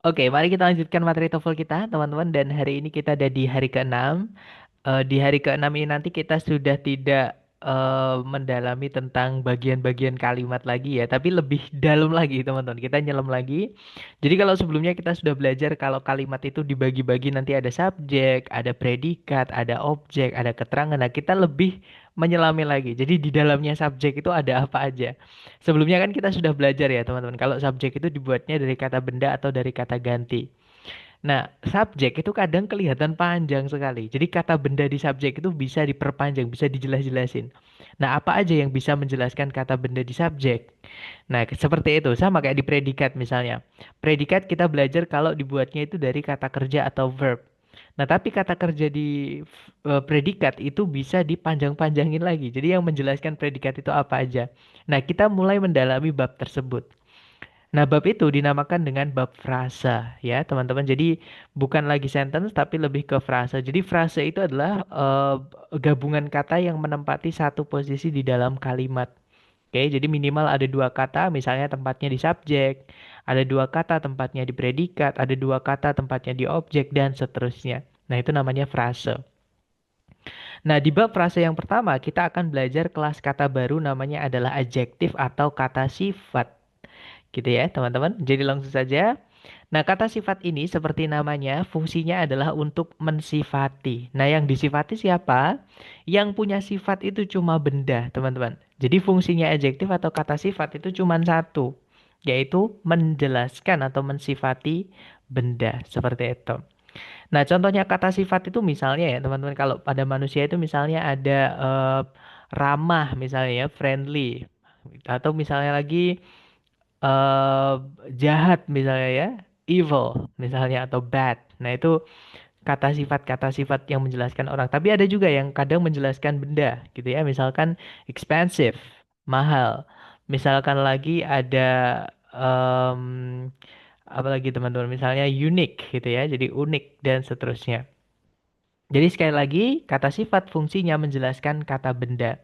Oke, mari kita lanjutkan materi TOEFL kita, teman-teman. Dan hari ini kita ada di hari ke-6. Di hari ke-6 ini nanti kita sudah tidak mendalami tentang bagian-bagian kalimat lagi ya, tapi lebih dalam lagi, teman-teman. Kita nyelam lagi. Jadi kalau sebelumnya kita sudah belajar kalau kalimat itu dibagi-bagi nanti ada subjek, ada predikat, ada objek, ada keterangan. Nah, kita lebih menyelami lagi. Jadi di dalamnya subjek itu ada apa aja. Sebelumnya kan kita sudah belajar ya, teman-teman. Kalau subjek itu dibuatnya dari kata benda atau dari kata ganti. Nah, subjek itu kadang kelihatan panjang sekali. Jadi kata benda di subjek itu bisa diperpanjang, bisa dijelas-jelasin. Nah, apa aja yang bisa menjelaskan kata benda di subjek? Nah, seperti itu. Sama kayak di predikat misalnya. Predikat kita belajar kalau dibuatnya itu dari kata kerja atau verb. Nah, tapi kata kerja di predikat itu bisa dipanjang-panjangin lagi. Jadi yang menjelaskan predikat itu apa aja. Nah, kita mulai mendalami bab tersebut. Nah, bab itu dinamakan dengan bab frasa, ya, teman-teman. Jadi, bukan lagi sentence, tapi lebih ke frasa. Jadi, frasa itu adalah gabungan kata yang menempati satu posisi di dalam kalimat. Oke, jadi minimal ada dua kata, misalnya tempatnya di subjek, ada dua kata tempatnya di predikat, ada dua kata tempatnya di objek, dan seterusnya. Nah, itu namanya frase. Nah, di bab frase yang pertama, kita akan belajar kelas kata baru namanya adalah adjektif atau kata sifat. Gitu ya, teman-teman. Jadi langsung saja. Nah, kata sifat ini seperti namanya, fungsinya adalah untuk mensifati. Nah, yang disifati siapa? Yang punya sifat itu cuma benda, teman-teman. Jadi fungsinya adjektif atau kata sifat itu cuma satu, yaitu menjelaskan atau mensifati benda. Seperti itu. Nah, contohnya kata sifat itu misalnya ya, teman-teman, kalau pada manusia itu misalnya ada ramah, misalnya ya, friendly. Atau misalnya lagi eh jahat misalnya ya, evil misalnya atau bad. Nah, itu kata sifat yang menjelaskan orang. Tapi ada juga yang kadang menjelaskan benda gitu ya. Misalkan expensive, mahal. Misalkan lagi ada em, apa lagi teman-teman? Misalnya unique gitu ya. Jadi unik dan seterusnya. Jadi sekali lagi, kata sifat fungsinya menjelaskan kata benda.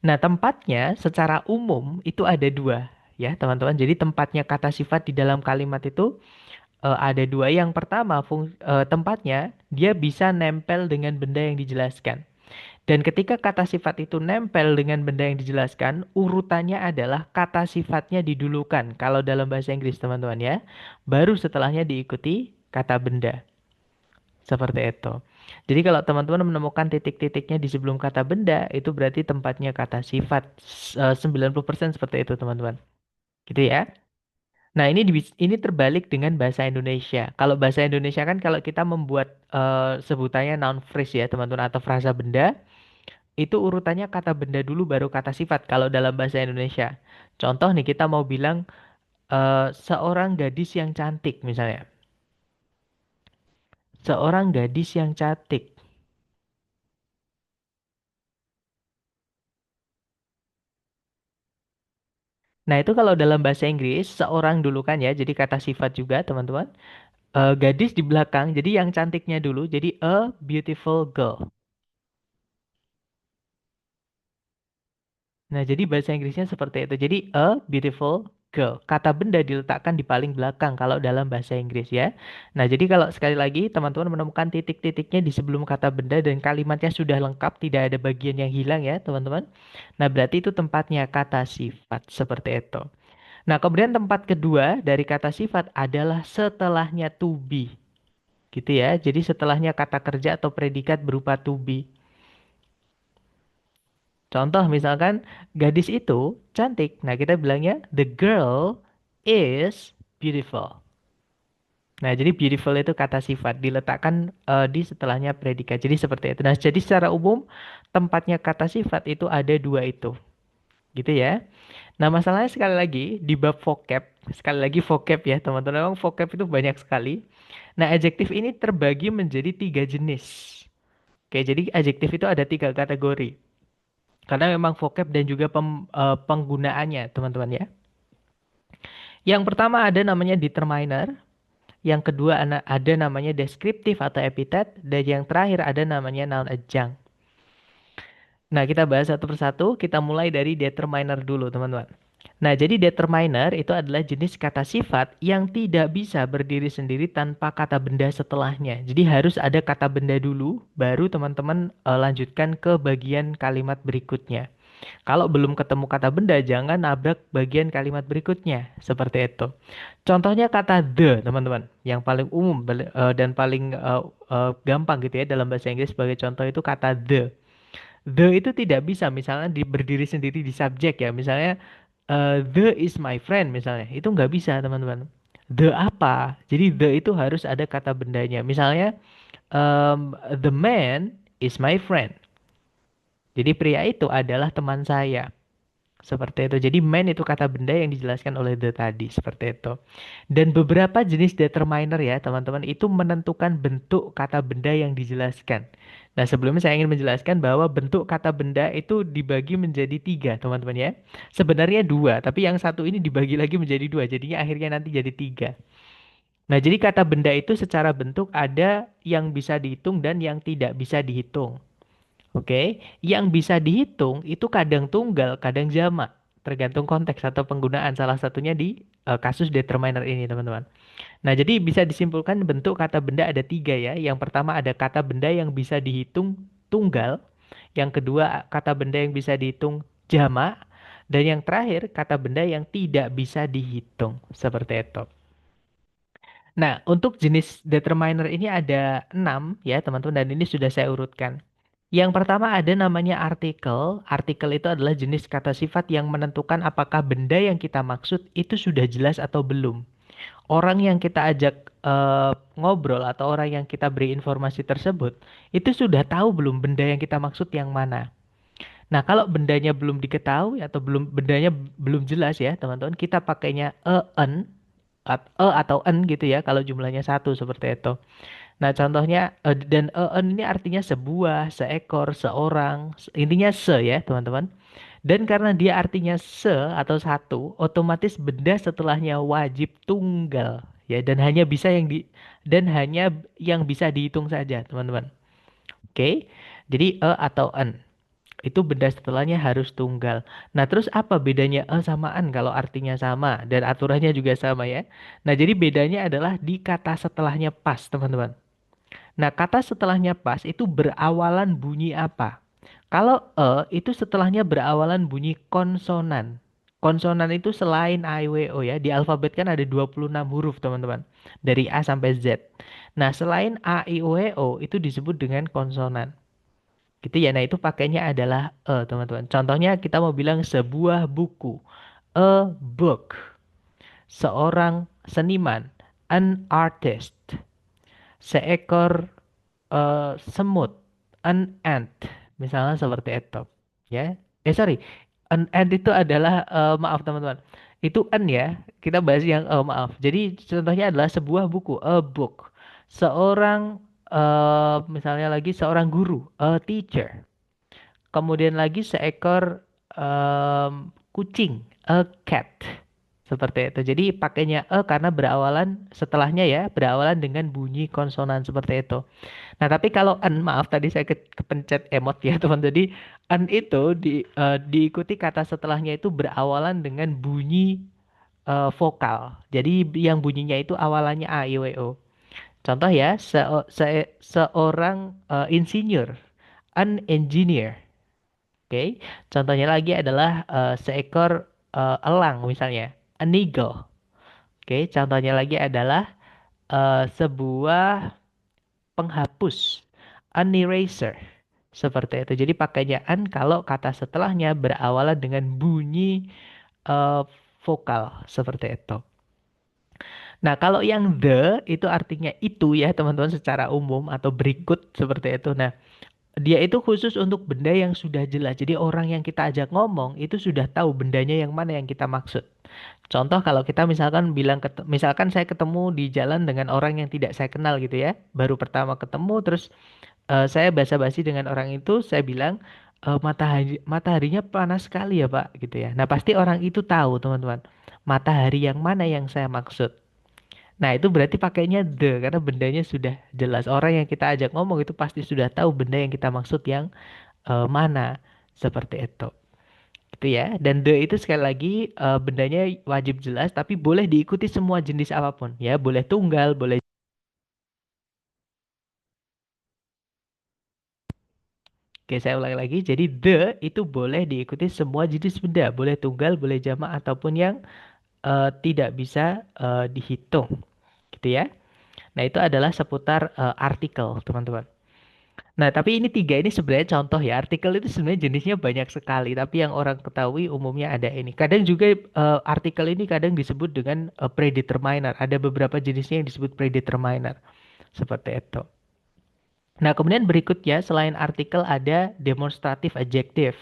Nah, tempatnya secara umum itu ada dua, ya teman-teman. Jadi tempatnya kata sifat di dalam kalimat itu ada dua. Yang pertama, tempatnya dia bisa nempel dengan benda yang dijelaskan. Dan ketika kata sifat itu nempel dengan benda yang dijelaskan, urutannya adalah kata sifatnya didulukan. Kalau dalam bahasa Inggris, teman-teman ya. Baru setelahnya diikuti kata benda. Seperti itu. Jadi kalau teman-teman menemukan titik-titiknya di sebelum kata benda, itu berarti tempatnya kata sifat. 90% seperti itu, teman-teman. Gitu ya. Nah, ini terbalik dengan bahasa Indonesia. Kalau bahasa Indonesia kan kalau kita membuat sebutannya noun phrase ya, teman-teman, atau frasa benda, itu urutannya kata benda dulu baru kata sifat kalau dalam bahasa Indonesia. Contoh nih, kita mau bilang seorang gadis yang cantik misalnya. Seorang gadis yang cantik. Nah, itu kalau dalam bahasa Inggris, seorang dulu kan ya, jadi kata sifat juga, teman-teman. Gadis di belakang, jadi yang cantiknya dulu, jadi a beautiful girl. Nah, jadi bahasa Inggrisnya seperti itu. Jadi a beautiful girl. Kata benda diletakkan di paling belakang kalau dalam bahasa Inggris ya. Nah, jadi kalau sekali lagi teman-teman menemukan titik-titiknya di sebelum kata benda dan kalimatnya sudah lengkap, tidak ada bagian yang hilang ya, teman-teman. Nah, berarti itu tempatnya kata sifat seperti itu. Nah, kemudian tempat kedua dari kata sifat adalah setelahnya to be. Gitu ya. Jadi setelahnya kata kerja atau predikat berupa to be. Contoh misalkan gadis itu cantik. Nah, kita bilangnya the girl is beautiful. Nah, jadi beautiful itu kata sifat diletakkan di setelahnya predikat. Jadi seperti itu. Nah, jadi secara umum tempatnya kata sifat itu ada dua itu. Gitu ya. Nah, masalahnya sekali lagi di bab vocab, sekali lagi vocab ya, teman-teman. Memang vocab itu banyak sekali. Nah, adjektif ini terbagi menjadi tiga jenis. Oke, jadi adjektif itu ada tiga kategori. Karena memang vocab dan juga penggunaannya, teman-teman ya. Yang pertama ada namanya determiner, yang kedua ada namanya deskriptif atau epithet, dan yang terakhir ada namanya noun adjunct. Nah, kita bahas satu persatu, kita mulai dari determiner dulu, teman-teman. Nah, jadi determiner itu adalah jenis kata sifat yang tidak bisa berdiri sendiri tanpa kata benda setelahnya. Jadi harus ada kata benda dulu, baru teman-teman lanjutkan ke bagian kalimat berikutnya. Kalau belum ketemu kata benda, jangan nabrak bagian kalimat berikutnya. Seperti itu. Contohnya kata the, teman-teman. Yang paling umum dan paling gampang gitu ya dalam bahasa Inggris sebagai contoh itu kata the. The itu tidak bisa misalnya berdiri sendiri di subjek ya. Misalnya the is my friend misalnya. Itu nggak bisa, teman-teman. The apa? Jadi the itu harus ada kata bendanya. Misalnya the man is my friend. Jadi pria itu adalah teman saya. Seperti itu. Jadi man itu kata benda yang dijelaskan oleh the tadi. Seperti itu. Dan beberapa jenis determiner ya teman-teman itu menentukan bentuk kata benda yang dijelaskan. Nah sebelumnya saya ingin menjelaskan bahwa bentuk kata benda itu dibagi menjadi tiga teman-teman ya. Sebenarnya dua, tapi yang satu ini dibagi lagi menjadi dua. Jadinya akhirnya nanti jadi tiga. Nah jadi kata benda itu secara bentuk ada yang bisa dihitung dan yang tidak bisa dihitung. Oke, yang bisa dihitung itu kadang tunggal, kadang jamak, tergantung konteks atau penggunaan. Salah satunya di kasus determiner ini, teman-teman. Nah, jadi bisa disimpulkan bentuk kata benda ada tiga ya. Yang pertama ada kata benda yang bisa dihitung tunggal, yang kedua kata benda yang bisa dihitung jamak, dan yang terakhir kata benda yang tidak bisa dihitung. Seperti itu. Nah, untuk jenis determiner ini ada 6 ya teman-teman dan ini sudah saya urutkan. Yang pertama ada namanya artikel. Artikel itu adalah jenis kata sifat yang menentukan apakah benda yang kita maksud itu sudah jelas atau belum. Orang yang kita ajak ngobrol atau orang yang kita beri informasi tersebut itu sudah tahu belum benda yang kita maksud yang mana. Nah, kalau bendanya belum diketahui atau bendanya belum jelas ya, teman-teman, kita pakainya atau en gitu ya kalau jumlahnya satu seperti itu. Nah, contohnya dan en ini artinya sebuah, seekor, seorang, intinya se ya, teman-teman. Dan karena dia artinya se atau satu, otomatis benda setelahnya wajib tunggal ya dan hanya yang bisa dihitung saja, teman-teman. Oke. Jadi atau en itu benda setelahnya harus tunggal. Nah, terus apa bedanya sama an kalau artinya sama dan aturannya juga sama ya? Nah, jadi bedanya adalah di kata setelahnya pas, teman-teman. Nah, kata setelahnya pas itu berawalan bunyi apa? Kalau itu setelahnya berawalan bunyi konsonan. Konsonan itu selain A, I, W, O ya. Di alfabet kan ada 26 huruf, teman-teman. Dari A sampai Z. Nah, selain A, I, W, O itu disebut dengan konsonan. Gitu ya. Nah, itu pakainya adalah teman-teman. Contohnya kita mau bilang sebuah buku. A book. Seorang seniman. An artist. Seekor semut, an ant, misalnya seperti itu, ya. Sorry, an ant itu adalah maaf teman-teman, itu an ya. Kita bahas yang maaf. Jadi contohnya adalah sebuah buku, a book, seorang misalnya lagi seorang guru, a teacher. Kemudian lagi seekor kucing, a cat. Seperti itu. Jadi pakainya karena berawalan setelahnya ya, berawalan dengan bunyi konsonan seperti itu. Nah, tapi kalau en, maaf tadi saya kepencet emot ya, teman. Jadi en itu diikuti kata setelahnya itu berawalan dengan bunyi vokal. Jadi yang bunyinya itu awalannya a, i, w, o. Contoh ya, seorang insinyur, an engineer. Oke. Contohnya lagi adalah seekor elang misalnya, an eagle. Oke, contohnya lagi adalah sebuah penghapus, an eraser. Seperti itu. Jadi pakainya an kalau kata setelahnya berawalan dengan bunyi eh, vokal seperti itu. Nah, kalau yang the itu artinya itu ya, teman-teman secara umum atau berikut seperti itu. Nah, dia itu khusus untuk benda yang sudah jelas. Jadi orang yang kita ajak ngomong itu sudah tahu bendanya yang mana yang kita maksud. Contoh kalau kita misalkan misalkan saya ketemu di jalan dengan orang yang tidak saya kenal gitu ya, baru pertama ketemu terus saya basa-basi dengan orang itu, saya bilang mataharinya panas sekali ya Pak gitu ya. Nah, pasti orang itu tahu, teman-teman. Matahari yang mana yang saya maksud. Nah, itu berarti pakainya the karena bendanya sudah jelas. Orang yang kita ajak ngomong itu pasti sudah tahu benda yang kita maksud yang mana. Seperti itu. gitu ya. Dan the itu sekali lagi bendanya wajib jelas tapi boleh diikuti semua jenis apapun ya, boleh tunggal, boleh. Oke, saya ulangi lagi. Jadi the itu boleh diikuti semua jenis benda, boleh tunggal, boleh jamak ataupun yang tidak bisa dihitung, gitu ya. Nah, itu adalah seputar artikel, teman-teman. Nah, tapi ini tiga ini sebenarnya contoh ya. Artikel itu sebenarnya jenisnya banyak sekali, tapi yang orang ketahui umumnya ada ini. Kadang juga artikel ini kadang disebut dengan predeterminer. Ada beberapa jenisnya yang disebut predeterminer. Seperti itu. Nah, kemudian berikutnya selain artikel ada demonstratif adjective.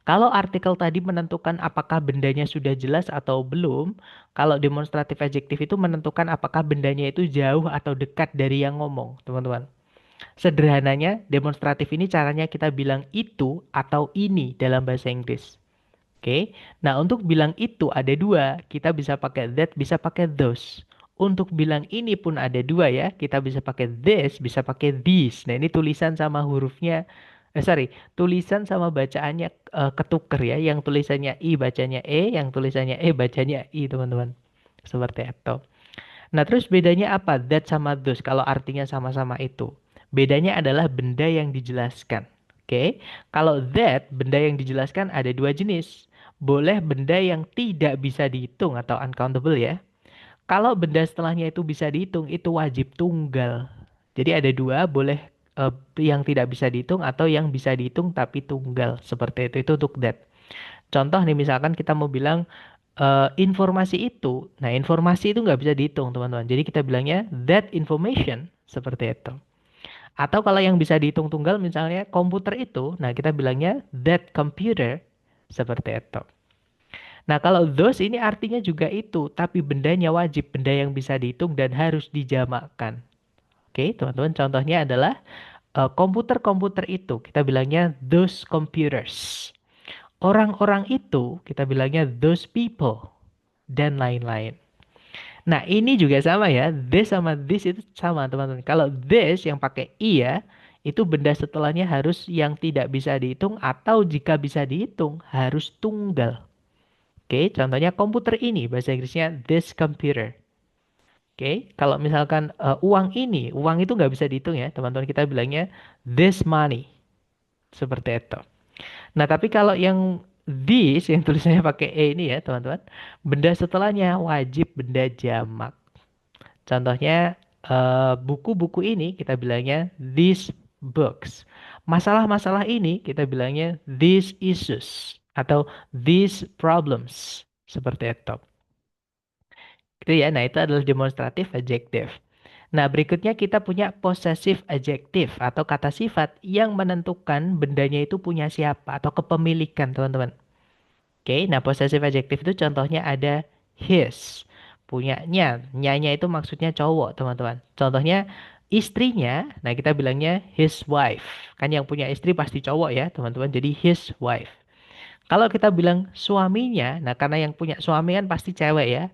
Kalau artikel tadi menentukan apakah bendanya sudah jelas atau belum, kalau demonstratif adjective itu menentukan apakah bendanya itu jauh atau dekat dari yang ngomong, teman-teman. Sederhananya, demonstratif ini caranya kita bilang itu atau ini dalam bahasa Inggris. Oke, nah untuk bilang itu ada dua, kita bisa pakai that, bisa pakai those. Untuk bilang ini pun ada dua ya, kita bisa pakai this, bisa pakai these. Nah ini tulisan sama hurufnya, sorry, tulisan sama bacaannya ketuker ya. Yang tulisannya I bacanya E, yang tulisannya E bacanya I teman-teman. Seperti itu. Nah terus bedanya apa? That sama those kalau artinya sama-sama itu. Bedanya adalah benda yang dijelaskan. Oke, kalau that, benda yang dijelaskan ada dua jenis. Boleh benda yang tidak bisa dihitung atau uncountable ya. Kalau benda setelahnya itu bisa dihitung, itu wajib tunggal. Jadi ada dua, boleh yang tidak bisa dihitung atau yang bisa dihitung tapi tunggal. Seperti itu untuk that. Contoh nih misalkan kita mau bilang informasi itu, nah informasi itu nggak bisa dihitung teman-teman. Jadi kita bilangnya that information seperti itu. Atau kalau yang bisa dihitung tunggal misalnya komputer itu, nah kita bilangnya that computer seperti itu. Nah kalau those ini artinya juga itu, tapi bendanya wajib, benda yang bisa dihitung dan harus dijamakkan. Oke, teman-teman, contohnya adalah komputer-komputer itu, kita bilangnya those computers. Orang-orang itu, kita bilangnya those people, dan lain-lain. Nah, ini juga sama ya. This sama this itu sama, teman-teman. Kalau this yang pakai i ya, itu benda setelahnya harus yang tidak bisa dihitung atau jika bisa dihitung harus tunggal. Oke, contohnya komputer ini, bahasa Inggrisnya this computer. Oke, kalau misalkan uang ini, uang itu nggak bisa dihitung ya, teman-teman kita bilangnya this money. Seperti itu. Nah, tapi kalau yang this yang tulisannya pakai e ini ya, teman-teman, benda setelahnya wajib benda jamak. Contohnya buku-buku ini kita bilangnya these books. Masalah-masalah ini kita bilangnya these issues atau these problems. Seperti itu. Gitu ya. Nah, itu adalah demonstratif adjektif. Nah, berikutnya kita punya possessive adjective atau kata sifat yang menentukan bendanya itu punya siapa atau kepemilikan, teman-teman. Oke, nah possessive adjective itu contohnya ada his, punyanya, nyanya itu maksudnya cowok, teman-teman. Contohnya istrinya, nah kita bilangnya his wife. Kan yang punya istri pasti cowok ya, teman-teman. Jadi his wife. Kalau kita bilang suaminya, nah karena yang punya suami kan pasti cewek ya.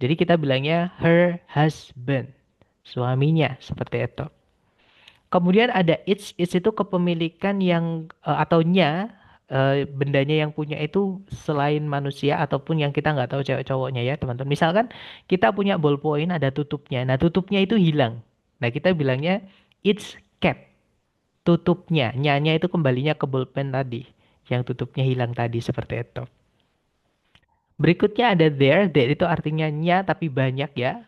Jadi kita bilangnya her husband. Suaminya, seperti itu. Kemudian ada its itu kepemilikan yang atau nya bendanya yang punya itu selain manusia ataupun yang kita nggak tahu cewek cowoknya ya teman-teman. Misalkan kita punya ballpoint ada tutupnya. Nah tutupnya itu hilang. Nah kita bilangnya its cap. Tutupnya, nyanya itu kembalinya ke ballpen tadi. Yang tutupnya hilang tadi seperti itu. Berikutnya ada there itu artinya nya tapi banyak ya.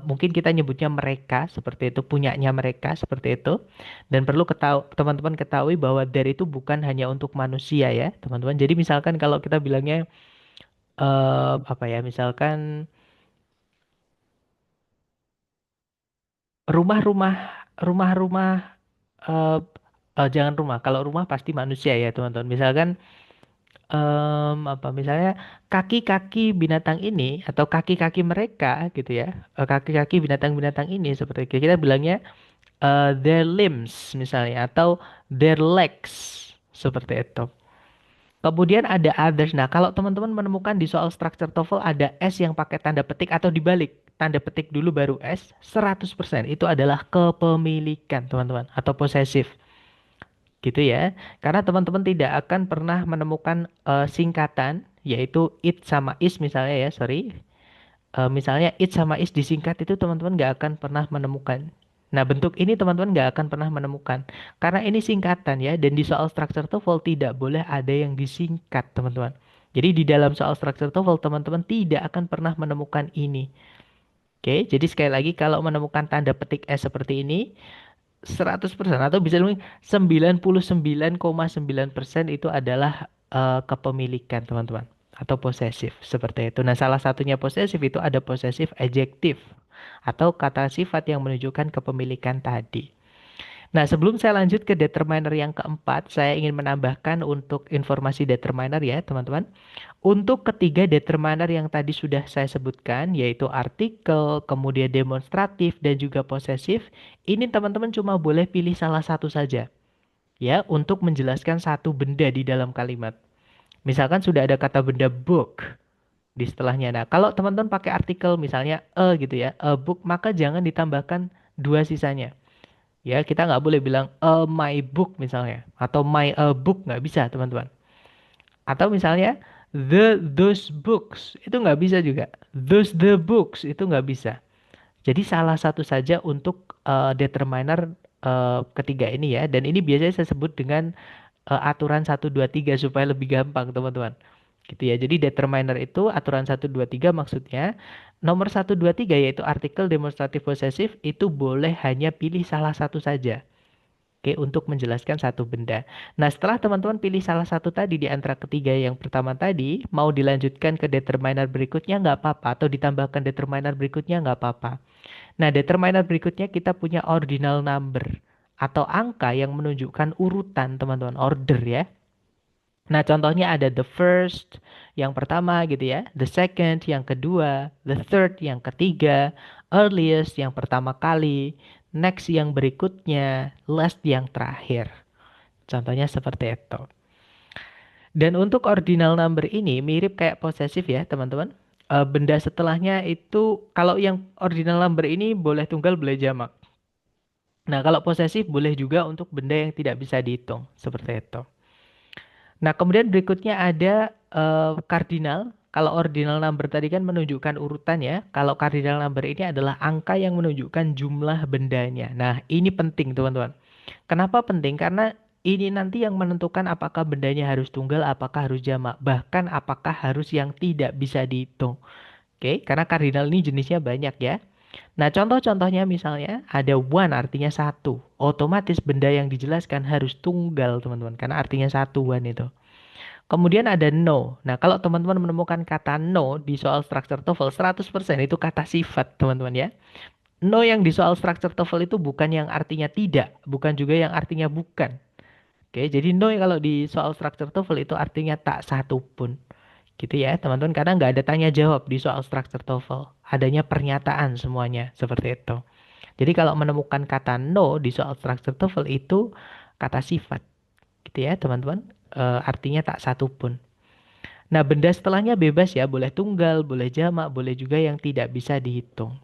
Mungkin kita nyebutnya mereka seperti itu, punyanya mereka seperti itu. Dan perlu teman-teman ketahui bahwa there itu bukan hanya untuk manusia ya, teman-teman. Jadi misalkan kalau kita bilangnya apa ya, misalkan rumah-rumah, rumah-rumah, eh jangan rumah. Kalau rumah pasti manusia ya, teman-teman. Misalkan apa misalnya kaki-kaki binatang ini atau kaki-kaki mereka gitu ya, kaki-kaki binatang-binatang ini seperti itu. Kita bilangnya their limbs misalnya atau their legs seperti itu. Kemudian ada others. Nah, kalau teman-teman menemukan di soal structure TOEFL ada S yang pakai tanda petik atau dibalik, tanda petik dulu baru S, 100% itu adalah kepemilikan, teman-teman, atau possessive. gitu ya. Karena teman-teman tidak akan pernah menemukan singkatan, yaitu it sama is misalnya ya, sorry. Misalnya it sama is disingkat itu teman-teman nggak akan pernah menemukan. Nah, bentuk ini teman-teman nggak akan pernah menemukan. Karena ini singkatan ya, dan di soal structure TOEFL tidak boleh ada yang disingkat, teman-teman. Jadi di dalam soal structure TOEFL, teman-teman tidak akan pernah menemukan ini. Oke, jadi sekali lagi kalau menemukan tanda petik S seperti ini, 100% atau bisa dibilang 99,9% itu adalah kepemilikan, teman-teman, atau posesif seperti itu. Nah, salah satunya posesif itu ada posesif adjektif atau kata sifat yang menunjukkan kepemilikan tadi. Nah, sebelum saya lanjut ke determiner yang keempat, saya ingin menambahkan untuk informasi determiner ya, teman-teman. Untuk ketiga determiner yang tadi sudah saya sebutkan, yaitu artikel, kemudian demonstratif, dan juga posesif, ini teman-teman cuma boleh pilih salah satu saja, ya, untuk menjelaskan satu benda di dalam kalimat. Misalkan sudah ada kata benda book di setelahnya. Nah, kalau teman-teman pakai artikel misalnya gitu ya, a book, maka jangan ditambahkan dua sisanya. Ya, kita nggak boleh bilang my book misalnya, atau my book, nggak bisa, teman-teman. Atau misalnya those books itu nggak bisa juga. The books itu nggak bisa. Jadi salah satu saja untuk determiner ketiga ini ya. Dan ini biasanya saya sebut dengan aturan 1 2 3 supaya lebih gampang, teman-teman. Gitu ya. Jadi determiner itu aturan 1 2 3 maksudnya nomor 1 2 3 yaitu artikel demonstratif posesif itu boleh hanya pilih salah satu saja. Oke, untuk menjelaskan satu benda. Nah, setelah teman-teman pilih salah satu tadi di antara ketiga yang pertama tadi, mau dilanjutkan ke determiner berikutnya nggak apa-apa, atau ditambahkan determiner berikutnya nggak apa-apa. Nah, determiner berikutnya kita punya ordinal number, atau angka yang menunjukkan urutan, teman-teman, order ya. Nah, contohnya ada the first, yang pertama gitu ya, the second, yang kedua, the third, yang ketiga, earliest, yang pertama kali, next, yang berikutnya, last, yang terakhir. Contohnya seperti itu. Dan untuk ordinal number ini mirip kayak possessive ya, teman-teman. Benda setelahnya itu, kalau yang ordinal number ini boleh tunggal, boleh jamak. Nah, kalau possessive boleh juga untuk benda yang tidak bisa dihitung, seperti itu. Nah, kemudian berikutnya ada cardinal. Kalau ordinal number tadi kan menunjukkan urutan ya. Kalau cardinal number ini adalah angka yang menunjukkan jumlah bendanya. Nah, ini penting, teman-teman. Kenapa penting? Karena ini nanti yang menentukan apakah bendanya harus tunggal, apakah harus jamak, bahkan apakah harus yang tidak bisa dihitung. Oke, karena cardinal ini jenisnya banyak ya. Nah, contoh-contohnya misalnya ada one artinya satu. Otomatis benda yang dijelaskan harus tunggal, teman-teman. Karena artinya satu one itu. Kemudian ada no. Nah, kalau teman-teman menemukan kata no di soal structure TOEFL 100% itu kata sifat, teman-teman ya. No yang di soal structure TOEFL itu bukan yang artinya tidak, bukan juga yang artinya bukan. Oke, jadi no kalau di soal structure TOEFL itu artinya tak satu pun. Gitu ya, teman-teman, karena nggak ada tanya jawab di soal structure TOEFL. Adanya pernyataan semuanya, seperti itu. Jadi kalau menemukan kata no di soal structure TOEFL itu kata sifat. Gitu ya, teman-teman. Artinya tak satu pun. Nah, benda setelahnya bebas ya, boleh tunggal, boleh jamak, boleh juga yang tidak bisa dihitung.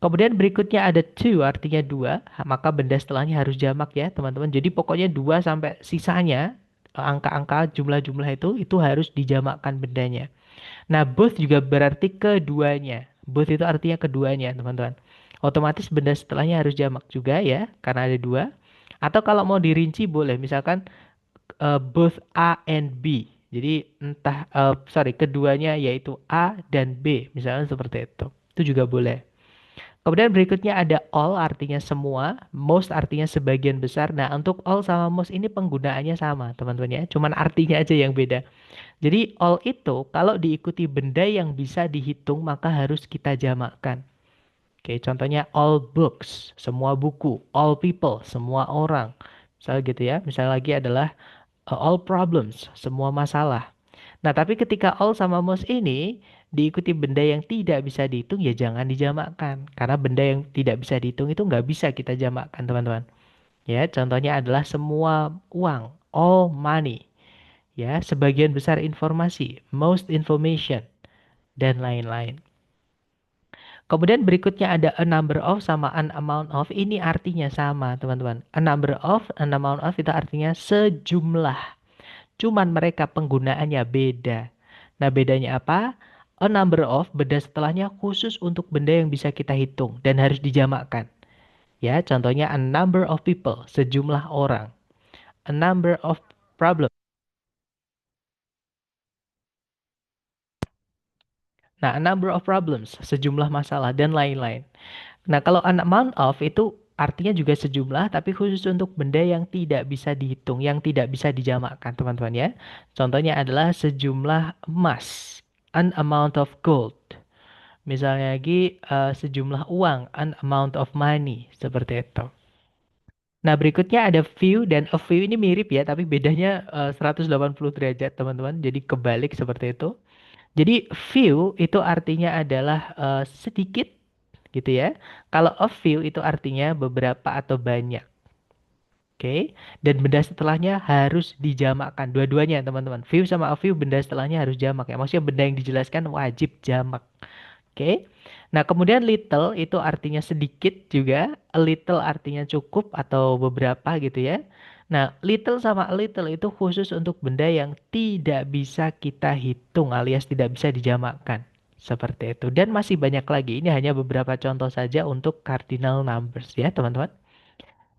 Kemudian berikutnya ada two, artinya dua, maka benda setelahnya harus jamak ya, teman-teman. Jadi pokoknya 2 sampai sisanya, angka-angka jumlah-jumlah itu harus dijamakkan bendanya. Nah, both juga berarti keduanya. Both itu artinya keduanya, teman-teman. Otomatis benda setelahnya harus jamak juga ya, karena ada dua. Atau kalau mau dirinci boleh, misalkan both A and B. Jadi keduanya yaitu A dan B, misalnya seperti itu. Itu juga boleh. Kemudian berikutnya ada all artinya semua, most artinya sebagian besar. Nah, untuk all sama most ini penggunaannya sama, teman-teman ya. Cuman artinya aja yang beda. Jadi all itu kalau diikuti benda yang bisa dihitung maka harus kita jamakkan. Oke, contohnya all books, semua buku, all people, semua orang. Misalnya gitu ya. Misalnya lagi adalah all problems, semua masalah. Nah, tapi ketika all sama most ini diikuti benda yang tidak bisa dihitung, ya jangan dijamakkan. Karena benda yang tidak bisa dihitung itu nggak bisa kita jamakkan, teman-teman. Ya, contohnya adalah semua uang, all money. Ya, sebagian besar informasi, most information, dan lain-lain. Kemudian berikutnya ada a number of sama an amount of. Ini artinya sama, teman-teman. A number of, an amount of itu artinya sejumlah. Cuman mereka penggunaannya beda. Nah, bedanya apa? A number of, benda setelahnya khusus untuk benda yang bisa kita hitung dan harus dijamakkan. Ya, contohnya a number of people, sejumlah orang. A number of problems. Nah, a number of problems, sejumlah masalah dan lain-lain. Nah, kalau an amount of itu artinya juga sejumlah, tapi khusus untuk benda yang tidak bisa dihitung, yang tidak bisa dijamakkan, teman-teman ya. Contohnya adalah sejumlah emas, an amount of gold. Misalnya lagi sejumlah uang, an amount of money, seperti itu. Nah, berikutnya ada few dan a few ini mirip ya, tapi bedanya 180 derajat, teman-teman. Jadi kebalik seperti itu. Jadi few itu artinya adalah sedikit gitu ya. Kalau a few itu artinya beberapa atau banyak. Oke. Dan benda setelahnya harus dijamakkan. Dua-duanya teman-teman. Few sama a few benda setelahnya harus jamak ya. Maksudnya benda yang dijelaskan wajib jamak. Oke. Nah, kemudian little itu artinya sedikit juga. A little artinya cukup atau beberapa gitu ya. Nah, little sama a little itu khusus untuk benda yang tidak bisa kita hitung alias tidak bisa dijamakkan. Seperti itu. Dan masih banyak lagi. Ini hanya beberapa contoh saja untuk cardinal numbers ya, teman-teman.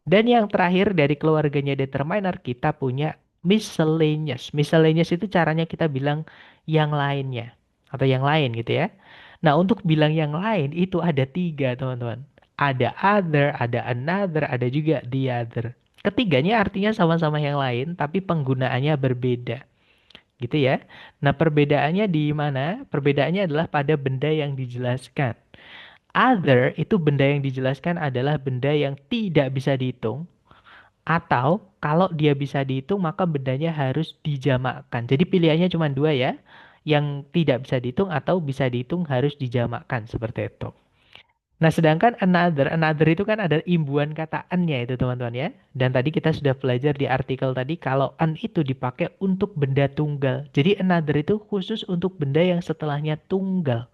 Dan yang terakhir dari keluarganya determiner kita punya miscellaneous. Miscellaneous itu caranya kita bilang yang lainnya atau yang lain gitu ya. Nah, untuk bilang yang lain itu ada tiga, teman-teman. Ada other, ada another, ada juga the other. Ketiganya artinya sama-sama yang lain, tapi penggunaannya berbeda. Gitu ya. Nah, perbedaannya di mana? Perbedaannya adalah pada benda yang dijelaskan. Other itu benda yang dijelaskan adalah benda yang tidak bisa dihitung. Atau kalau dia bisa dihitung maka bendanya harus dijamakkan. Jadi pilihannya cuma dua ya. Yang tidak bisa dihitung atau bisa dihitung harus dijamakkan. Seperti itu. Nah, sedangkan another itu kan ada imbuhan kata an-nya itu teman-teman ya. Dan tadi kita sudah belajar di artikel tadi kalau an itu dipakai untuk benda tunggal. Jadi another itu khusus untuk benda yang setelahnya tunggal.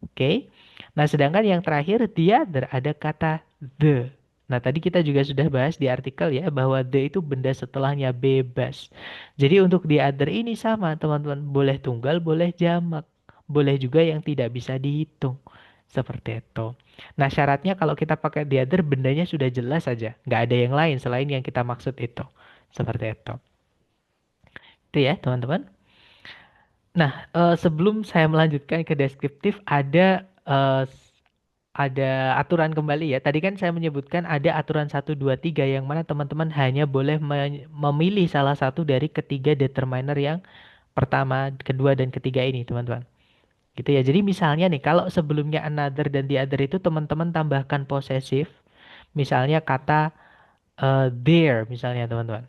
Oke. Nah, sedangkan yang terakhir the other ada kata the. Nah, tadi kita juga sudah bahas di artikel ya bahwa the itu benda setelahnya bebas. Jadi untuk the other ini sama, teman-teman. Boleh tunggal, boleh jamak. Boleh juga yang tidak bisa dihitung. Seperti itu. Nah, syaratnya kalau kita pakai the other, bendanya sudah jelas saja. Nggak ada yang lain selain yang kita maksud itu. Seperti itu. Itu ya, teman-teman. Nah, sebelum saya melanjutkan ke deskriptif, ada aturan kembali ya. Tadi kan saya menyebutkan ada aturan 1, 2, 3 yang mana teman-teman hanya boleh memilih salah satu dari ketiga determiner yang pertama, kedua, dan ketiga ini, teman-teman. Gitu ya. Jadi misalnya nih, kalau sebelumnya another dan the other itu teman-teman tambahkan posesif, misalnya kata there, misalnya teman-teman.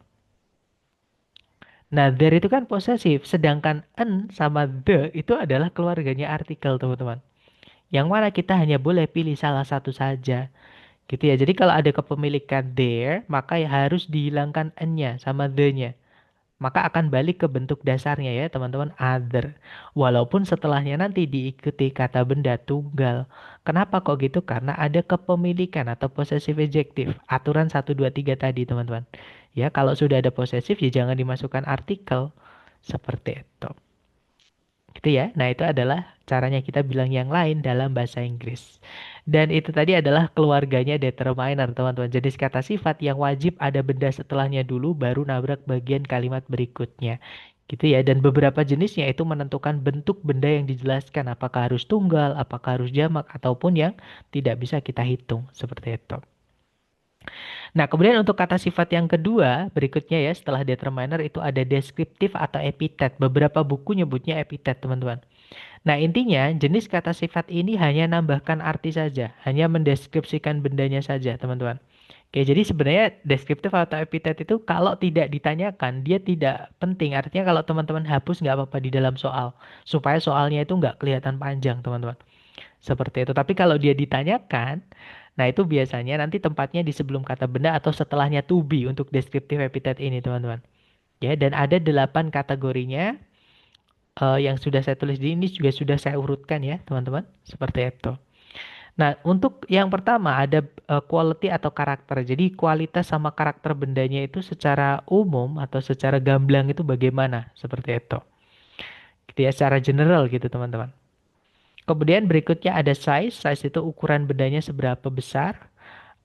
Nah, there itu kan posesif, sedangkan an sama the itu adalah keluarganya artikel, teman-teman. Yang mana kita hanya boleh pilih salah satu saja. Gitu ya. Jadi kalau ada kepemilikan there, maka ya harus dihilangkan n-nya sama the-nya. Maka akan balik ke bentuk dasarnya ya, teman-teman, other. Walaupun setelahnya nanti diikuti kata benda tunggal. Kenapa kok gitu? Karena ada kepemilikan atau possessive adjective. Aturan 1, 2, 3 tadi, teman-teman. Ya, kalau sudah ada possessive ya jangan dimasukkan artikel. Seperti itu. Gitu ya. Nah, itu adalah caranya kita bilang yang lain dalam bahasa Inggris. Dan itu tadi adalah keluarganya determiner, teman-teman. Jenis kata sifat yang wajib ada benda setelahnya dulu baru nabrak bagian kalimat berikutnya. Gitu ya. Dan beberapa jenisnya itu menentukan bentuk benda yang dijelaskan. Apakah harus tunggal, apakah harus jamak, ataupun yang tidak bisa kita hitung. Seperti itu. Nah, kemudian untuk kata sifat yang kedua, berikutnya ya, setelah determiner itu ada deskriptif atau epitet. Beberapa buku nyebutnya epitet, teman-teman. Nah, intinya jenis kata sifat ini hanya nambahkan arti saja, hanya mendeskripsikan bendanya saja, teman-teman. Oke, jadi sebenarnya deskriptif atau epitet itu kalau tidak ditanyakan, dia tidak penting. Artinya kalau teman-teman hapus nggak apa-apa di dalam soal, supaya soalnya itu nggak kelihatan panjang, teman-teman. Seperti itu. Tapi kalau dia ditanyakan, nah itu biasanya nanti tempatnya di sebelum kata benda atau setelahnya to be untuk deskriptif epitet ini, teman-teman. Ya, dan ada 8 kategorinya. yang sudah saya tulis di ini juga sudah saya urutkan ya, teman-teman. Seperti itu. Nah, untuk yang pertama ada quality atau karakter. Jadi kualitas sama karakter bendanya itu secara umum atau secara gamblang itu bagaimana? Seperti itu. Gitu ya, secara general gitu, teman-teman. Kemudian berikutnya ada size. Size itu ukuran bendanya seberapa besar.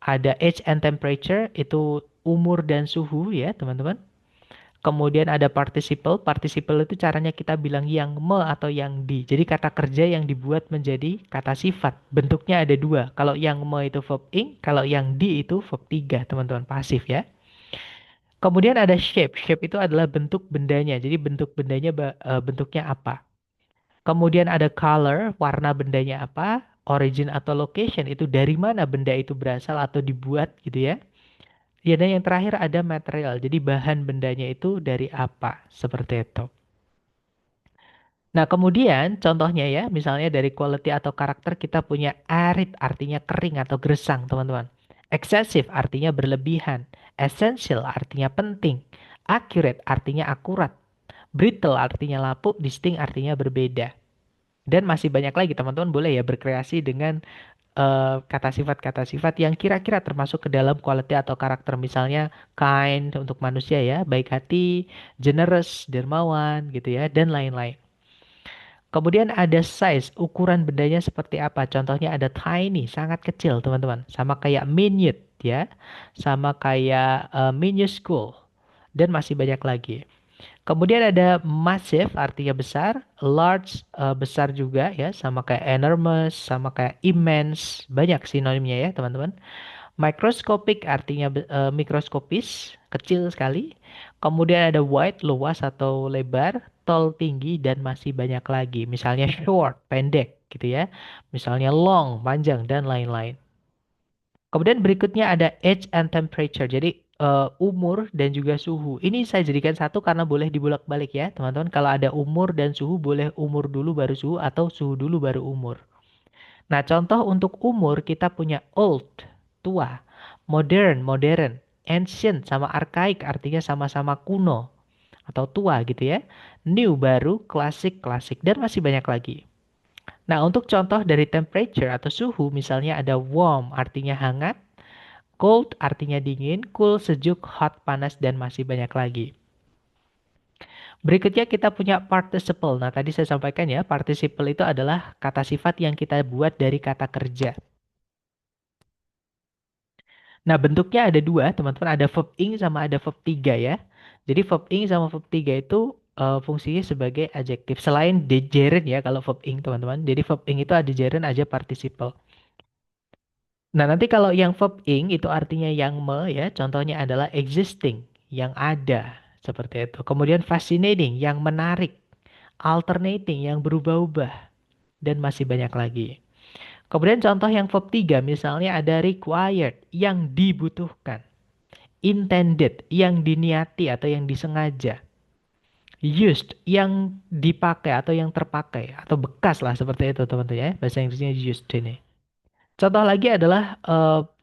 Ada age and temperature, itu umur dan suhu ya, teman-teman. Kemudian ada participle. Participle itu caranya kita bilang yang me atau yang di. Jadi kata kerja yang dibuat menjadi kata sifat. Bentuknya ada dua. Kalau yang me itu verb ing, kalau yang di itu verb tiga, teman-teman. Pasif ya. Kemudian ada shape. Shape itu adalah bentuk bendanya. Jadi bentuk bendanya bentuknya apa. Kemudian ada color, warna bendanya apa. Origin atau location, itu dari mana benda itu berasal atau dibuat gitu ya. Ya, dan yang terakhir ada material. Jadi bahan bendanya itu dari apa. Seperti itu. Nah, kemudian contohnya ya, misalnya dari quality atau karakter kita punya arid artinya kering atau gersang, teman-teman. Excessive artinya berlebihan. Essential artinya penting. Accurate artinya akurat. Brittle artinya lapuk, distinct artinya berbeda. Dan masih banyak lagi, teman-teman boleh ya berkreasi dengan kata sifat-kata sifat yang kira-kira termasuk ke dalam quality atau karakter. Misalnya kind untuk manusia ya, baik hati, generous, dermawan gitu ya, dan lain-lain. Kemudian ada size, ukuran bendanya seperti apa. Contohnya ada tiny, sangat kecil teman-teman. Sama kayak minute ya, sama kayak minuscule, dan masih banyak lagi. Kemudian ada massive, artinya besar, large, besar juga ya, sama kayak enormous, sama kayak immense, banyak sinonimnya ya teman-teman. Microscopic artinya mikroskopis, kecil sekali. Kemudian ada wide, luas atau lebar, tall, tinggi, dan masih banyak lagi. Misalnya short, pendek gitu ya. Misalnya long, panjang, dan lain-lain. Kemudian berikutnya ada age and temperature. Jadi umur dan juga suhu. Ini saya jadikan satu karena boleh dibulak-balik ya, teman-teman. Kalau ada umur dan suhu, boleh umur dulu baru suhu atau suhu dulu baru umur. Nah, contoh untuk umur kita punya old, tua, modern, modern, ancient sama archaic artinya sama-sama kuno atau tua gitu ya. New baru, klasik, klasik, dan masih banyak lagi. Nah, untuk contoh dari temperature atau suhu misalnya ada warm artinya hangat, cold artinya dingin, cool sejuk, hot panas, dan masih banyak lagi. Berikutnya kita punya participle. Nah, tadi saya sampaikan ya, participle itu adalah kata sifat yang kita buat dari kata kerja. Nah, bentuknya ada dua, teman-teman. Ada verb ing sama ada verb tiga ya. Jadi verb ing sama verb tiga itu fungsinya sebagai adjektif. Selain de gerund ya kalau verb ing, teman-teman. Jadi verb ing itu ada gerund aja participle. Nah, nanti kalau yang verb ing itu artinya yang me ya. Contohnya adalah existing, yang ada. Seperti itu. Kemudian fascinating, yang menarik. Alternating, yang berubah-ubah. Dan masih banyak lagi. Kemudian contoh yang verb 3 misalnya ada required, yang dibutuhkan. Intended, yang diniati atau yang disengaja. Used, yang dipakai atau yang terpakai. Atau bekas lah seperti itu teman-teman ya. Bahasa Inggrisnya used ini. Contoh lagi adalah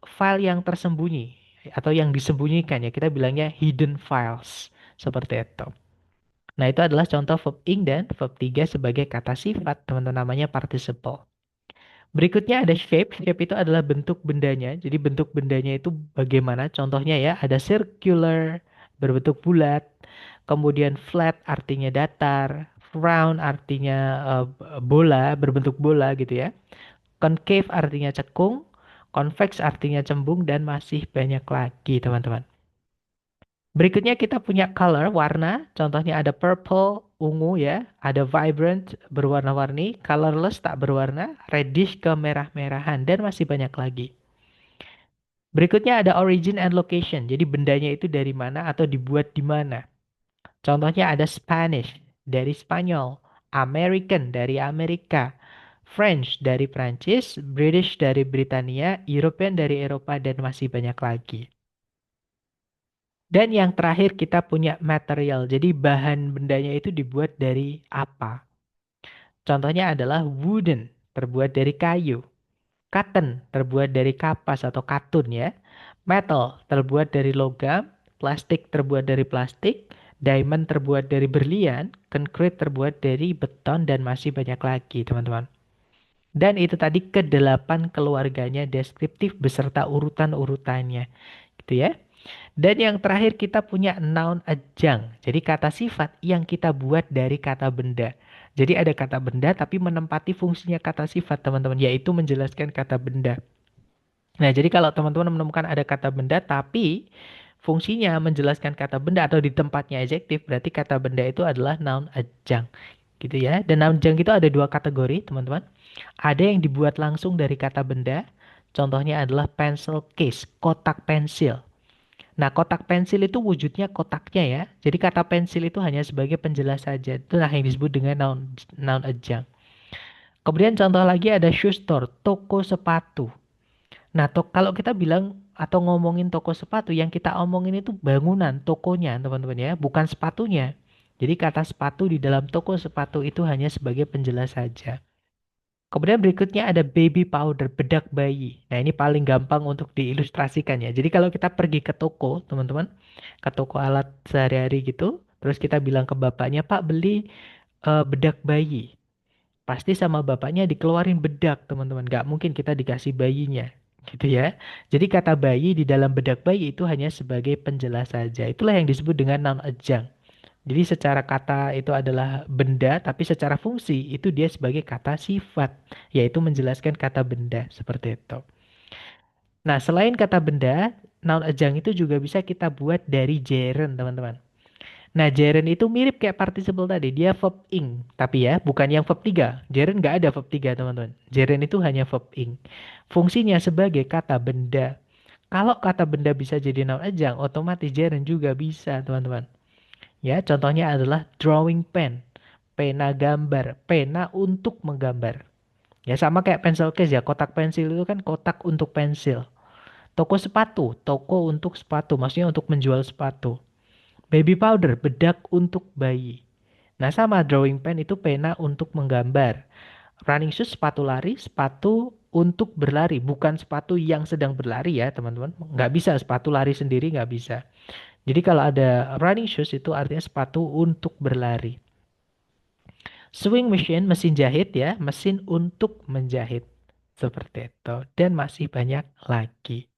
file yang tersembunyi. Atau yang disembunyikan ya. Kita bilangnya hidden files. Seperti itu. Nah, itu adalah contoh verb ing dan verb 3 sebagai kata sifat. Teman-teman namanya participle. Berikutnya ada shape. Shape itu adalah bentuk bendanya. Jadi bentuk bendanya itu bagaimana? Contohnya ya, ada circular, berbentuk bulat. Kemudian flat artinya datar. Round artinya bola, berbentuk bola gitu ya. Concave artinya cekung. Convex artinya cembung dan masih banyak lagi teman-teman. Berikutnya kita punya color, warna. Contohnya ada purple, ungu ya. Ada vibrant, berwarna-warni. Colorless, tak berwarna. Reddish, kemerah-merahan. Dan masih banyak lagi. Berikutnya ada origin and location. Jadi bendanya itu dari mana atau dibuat di mana. Contohnya ada Spanish, dari Spanyol. American, dari Amerika. French, dari Prancis. British, dari Britania. European, dari Eropa. Dan masih banyak lagi. Dan yang terakhir kita punya material. Jadi bahan bendanya itu dibuat dari apa? Contohnya adalah wooden, terbuat dari kayu. Cotton, terbuat dari kapas atau katun ya. Metal, terbuat dari logam. Plastik, terbuat dari plastik. Diamond terbuat dari berlian, concrete terbuat dari beton, dan masih banyak lagi, teman-teman. Dan itu tadi kedelapan keluarganya deskriptif beserta urutan-urutannya, gitu ya. Dan yang terakhir kita punya noun adjunct. Jadi kata sifat yang kita buat dari kata benda. Jadi ada kata benda tapi menempati fungsinya kata sifat, teman-teman, yaitu menjelaskan kata benda. Nah, jadi kalau teman-teman menemukan ada kata benda tapi fungsinya menjelaskan kata benda atau di tempatnya adjektif, berarti kata benda itu adalah noun adjunct. Gitu ya. Dan noun adjunct itu ada dua kategori, teman-teman. Ada yang dibuat langsung dari kata benda. Contohnya adalah pencil case, kotak pensil. Nah, kotak pensil itu wujudnya kotaknya ya. Jadi kata pensil itu hanya sebagai penjelas saja. Itulah yang disebut dengan noun adjunct. Kemudian contoh lagi ada shoe store, toko sepatu. Nah, kalau kita bilang atau ngomongin toko sepatu, yang kita omongin itu bangunan tokonya, teman-teman ya, bukan sepatunya. Jadi kata sepatu di dalam toko sepatu itu hanya sebagai penjelas saja. Kemudian berikutnya ada baby powder, bedak bayi. Nah, ini paling gampang untuk diilustrasikan ya. Jadi kalau kita pergi ke toko, teman-teman, ke toko alat sehari-hari gitu, terus kita bilang ke bapaknya, "Pak, beli bedak bayi." Pasti sama bapaknya dikeluarin bedak, teman-teman. Nggak mungkin kita dikasih bayinya, gitu ya. Jadi kata bayi di dalam bedak bayi itu hanya sebagai penjelas saja. Itulah yang disebut dengan noun adjunct. Jadi secara kata itu adalah benda, tapi secara fungsi itu dia sebagai kata sifat, yaitu menjelaskan kata benda, seperti itu. Nah, selain kata benda, noun adjunct itu juga bisa kita buat dari gerund, teman-teman. Nah, gerund itu mirip kayak participle tadi, dia verb ing, tapi ya bukan yang verb 3. Gerund nggak ada verb 3, teman-teman. Gerund itu hanya verb ing. Fungsinya sebagai kata benda. Kalau kata benda bisa jadi noun adjunct, otomatis gerund juga bisa, teman-teman. Ya, contohnya adalah drawing pen, pena gambar, pena untuk menggambar. Ya, sama kayak pencil case ya, kotak pensil itu kan kotak untuk pensil. Toko sepatu, toko untuk sepatu, maksudnya untuk menjual sepatu. Baby powder, bedak untuk bayi. Nah, sama drawing pen itu pena untuk menggambar. Running shoes, sepatu lari, sepatu untuk berlari, bukan sepatu yang sedang berlari ya, teman-teman. Nggak bisa, sepatu lari sendiri nggak bisa. Jadi kalau ada running shoes itu artinya sepatu untuk berlari. Sewing machine, mesin jahit ya, mesin untuk menjahit. Seperti itu. Dan masih banyak lagi.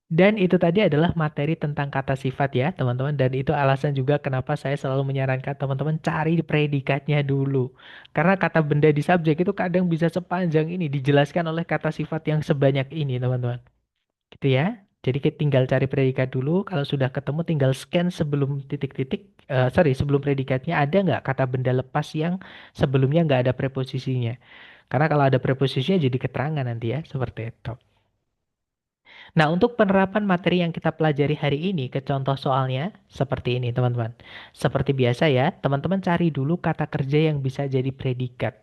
Dan itu tadi adalah materi tentang kata sifat ya, teman-teman. Dan itu alasan juga kenapa saya selalu menyarankan teman-teman cari predikatnya dulu. Karena kata benda di subjek itu kadang bisa sepanjang ini dijelaskan oleh kata sifat yang sebanyak ini, teman-teman. Gitu ya. Jadi kita tinggal cari predikat dulu. Kalau sudah ketemu tinggal scan sebelum titik-titik. Sorry, sebelum predikatnya ada nggak kata benda lepas yang sebelumnya nggak ada preposisinya. Karena kalau ada preposisinya jadi keterangan nanti ya. Seperti itu. Nah, untuk penerapan materi yang kita pelajari hari ini ke contoh soalnya seperti ini, teman-teman. Seperti biasa ya, teman-teman cari dulu kata kerja yang bisa jadi predikat.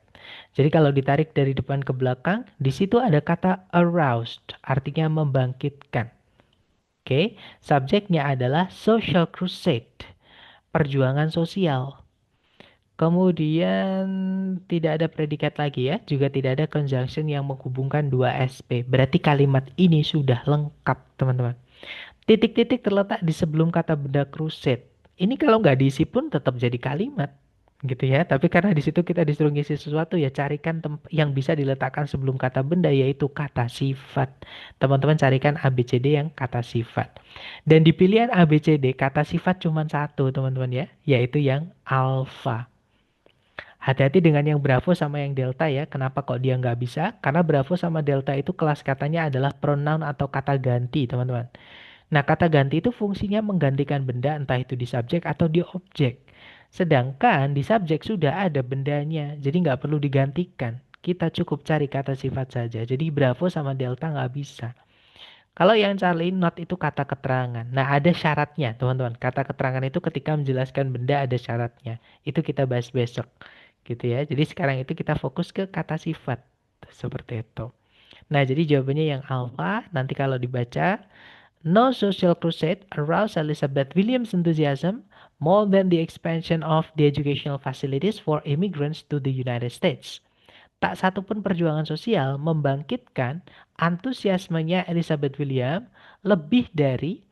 Jadi kalau ditarik dari depan ke belakang, di situ ada kata aroused, artinya membangkitkan. Oke, subjeknya adalah social crusade, perjuangan sosial. Kemudian tidak ada predikat lagi ya, juga tidak ada conjunction yang menghubungkan dua SP. Berarti kalimat ini sudah lengkap, teman-teman. Titik-titik terletak di sebelum kata benda crusade. Ini kalau nggak diisi pun tetap jadi kalimat, gitu ya. Tapi karena di situ kita disuruh ngisi sesuatu ya carikan yang bisa diletakkan sebelum kata benda yaitu kata sifat. Teman-teman carikan ABCD yang kata sifat. Dan di pilihan ABCD kata sifat cuma satu, teman-teman ya, yaitu yang alfa. Hati-hati dengan yang Bravo sama yang Delta ya. Kenapa kok dia nggak bisa? Karena Bravo sama Delta itu kelas katanya adalah pronoun atau kata ganti, teman-teman. Nah, kata ganti itu fungsinya menggantikan benda entah itu di subjek atau di objek. Sedangkan di subjek sudah ada bendanya, jadi nggak perlu digantikan. Kita cukup cari kata sifat saja. Jadi Bravo sama Delta nggak bisa. Kalau yang Charlie not itu kata keterangan. Nah, ada syaratnya, teman-teman. Kata keterangan itu ketika menjelaskan benda ada syaratnya. Itu kita bahas besok. Gitu ya. Jadi sekarang itu kita fokus ke kata sifat. Seperti itu. Nah, jadi jawabannya yang alpha. Nanti kalau dibaca, no social crusade aroused Elizabeth Williams' enthusiasm more than the expansion of the educational facilities for immigrants to the United States. Tak satupun perjuangan sosial membangkitkan antusiasmenya Elizabeth Williams lebih dari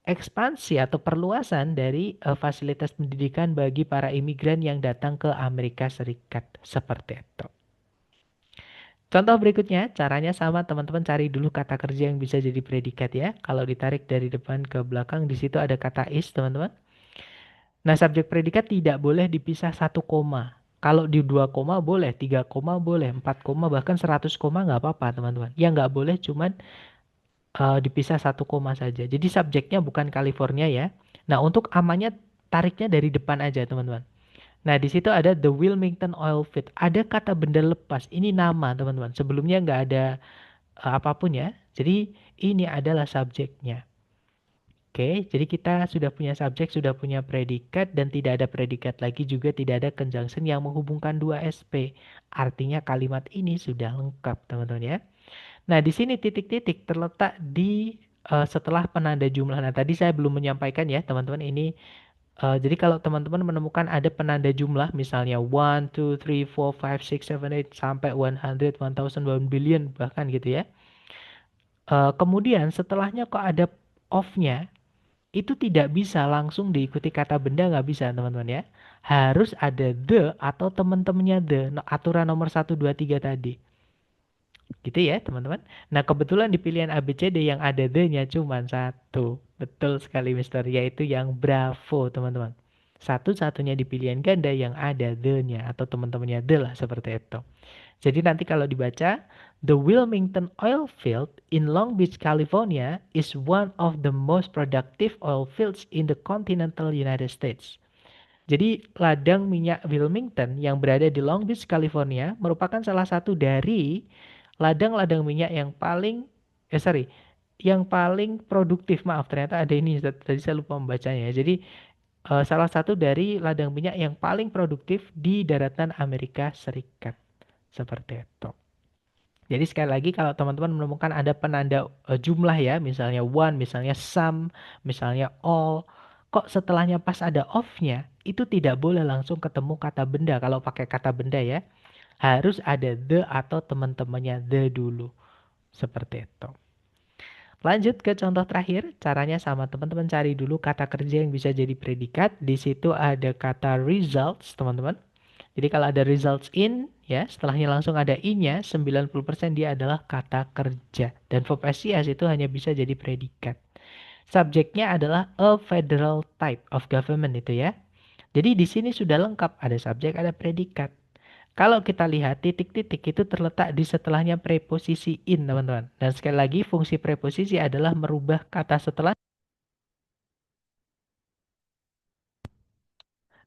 ekspansi atau perluasan dari fasilitas pendidikan bagi para imigran yang datang ke Amerika Serikat. Seperti itu. Contoh berikutnya, caranya sama teman-teman cari dulu kata kerja yang bisa jadi predikat ya. Kalau ditarik dari depan ke belakang, di situ ada kata is, teman-teman. Nah, subjek predikat tidak boleh dipisah satu koma. Kalau di dua koma boleh, tiga koma boleh, empat koma, bahkan 100 koma nggak apa-apa, teman-teman. Yang nggak boleh cuman dipisah satu koma saja. Jadi subjeknya bukan California ya. Nah, untuk amannya tariknya dari depan aja, teman-teman. Nah, di situ ada the Wilmington Oil Field. Ada kata benda lepas. Ini nama, teman-teman. Sebelumnya nggak ada apapun ya. Jadi ini adalah subjeknya. Oke, jadi kita sudah punya subjek, sudah punya predikat, dan tidak ada predikat lagi juga tidak ada conjunction yang menghubungkan dua SP. Artinya kalimat ini sudah lengkap, teman-teman ya. Nah, di sini titik-titik terletak di setelah penanda jumlah. Nah, tadi saya belum menyampaikan ya, teman-teman. Ini jadi kalau teman-teman menemukan ada penanda jumlah, misalnya 1, 2, 3, 4, 5, 6, 7, 8 sampai 100, 1000, 1 billion bahkan gitu ya. Kemudian setelahnya kok ada off-nya, itu tidak bisa langsung diikuti kata benda, nggak bisa teman-teman ya. Harus ada the atau teman-temannya the, aturan nomor 1, 2, 3 tadi. Gitu ya teman-teman. Nah kebetulan di pilihan ABCD yang ada the-nya cuma satu. Betul sekali Mister, yaitu yang Bravo teman-teman. Satu-satunya di pilihan ganda yang ada the-nya atau teman-temannya the lah seperti itu. Jadi nanti kalau dibaca, the Wilmington oil field in Long Beach, California is one of the most productive oil fields in the continental United States. Jadi ladang minyak Wilmington yang berada di Long Beach, California merupakan salah satu dari ladang-ladang minyak yang paling yang paling produktif. Maaf, ternyata ada ini tadi saya lupa membacanya ya. Jadi salah satu dari ladang minyak yang paling produktif di daratan Amerika Serikat. Seperti itu. Jadi sekali lagi kalau teman-teman menemukan ada penanda jumlah ya, misalnya one, misalnya some, misalnya all, kok setelahnya pas ada off-nya, itu tidak boleh langsung ketemu kata benda. Kalau pakai kata benda ya, harus ada the atau teman-temannya the dulu. Seperti itu. Lanjut ke contoh terakhir, caranya sama teman-teman cari dulu kata kerja yang bisa jadi predikat. Di situ ada kata results, teman-teman. Jadi kalau ada results in, ya setelahnya langsung ada in-nya, 90% dia adalah kata kerja. Dan verb SCS itu hanya bisa jadi predikat. Subjeknya adalah a federal type of government itu ya. Jadi di sini sudah lengkap, ada subjek, ada predikat. Kalau kita lihat titik-titik itu terletak di setelahnya preposisi in, teman-teman. Dan sekali lagi fungsi preposisi adalah merubah kata setelah.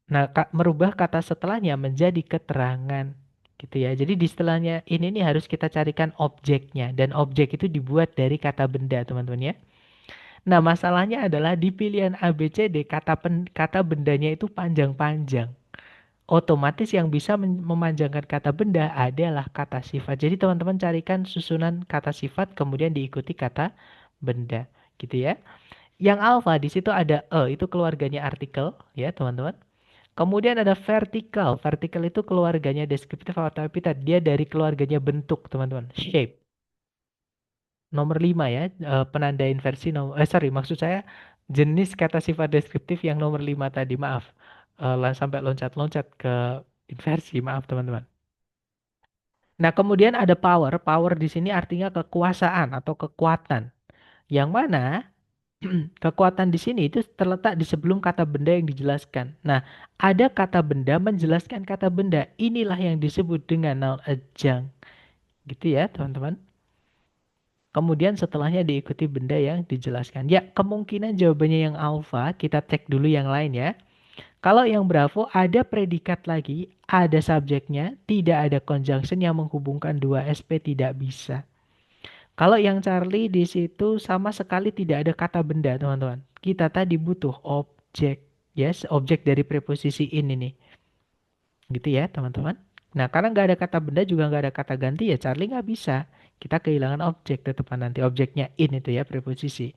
Nah, merubah kata setelahnya menjadi keterangan gitu ya. Jadi di setelahnya ini nih harus kita carikan objeknya dan objek itu dibuat dari kata benda, teman-teman ya. Nah, masalahnya adalah di pilihan A B C D kata bendanya itu panjang-panjang. Otomatis yang bisa memanjangkan kata benda adalah kata sifat. Jadi teman-teman carikan susunan kata sifat kemudian diikuti kata benda, gitu ya. Yang alfa di situ ada itu keluarganya artikel ya, teman-teman. Kemudian ada vertikal. Vertikal itu keluarganya deskriptif atau epitet. Dia dari keluarganya bentuk, teman-teman. Shape. Nomor 5 ya, penanda inversi maksud saya jenis kata sifat deskriptif yang nomor 5 tadi, maaf. Sampai loncat-loncat ke inversi, maaf teman-teman. Nah, kemudian ada power. Power di sini artinya kekuasaan atau kekuatan. Yang mana kekuatan di sini itu terletak di sebelum kata benda yang dijelaskan. Nah, ada kata benda menjelaskan kata benda. Inilah yang disebut dengan noun adjunct. Gitu ya, teman-teman. Kemudian setelahnya diikuti benda yang dijelaskan. Ya, kemungkinan jawabannya yang alfa. Kita cek dulu yang lain ya. Kalau yang bravo ada predikat lagi, ada subjeknya, tidak ada conjunction yang menghubungkan dua SP, tidak bisa. Kalau yang Charlie di situ sama sekali tidak ada kata benda, teman-teman. Kita tadi butuh objek. Yes, objek dari preposisi in ini. Gitu ya, teman-teman. Nah, karena nggak ada kata benda juga nggak ada kata ganti ya Charlie nggak bisa. Kita kehilangan objek tetepan nanti. Objeknya in itu ya, preposisi.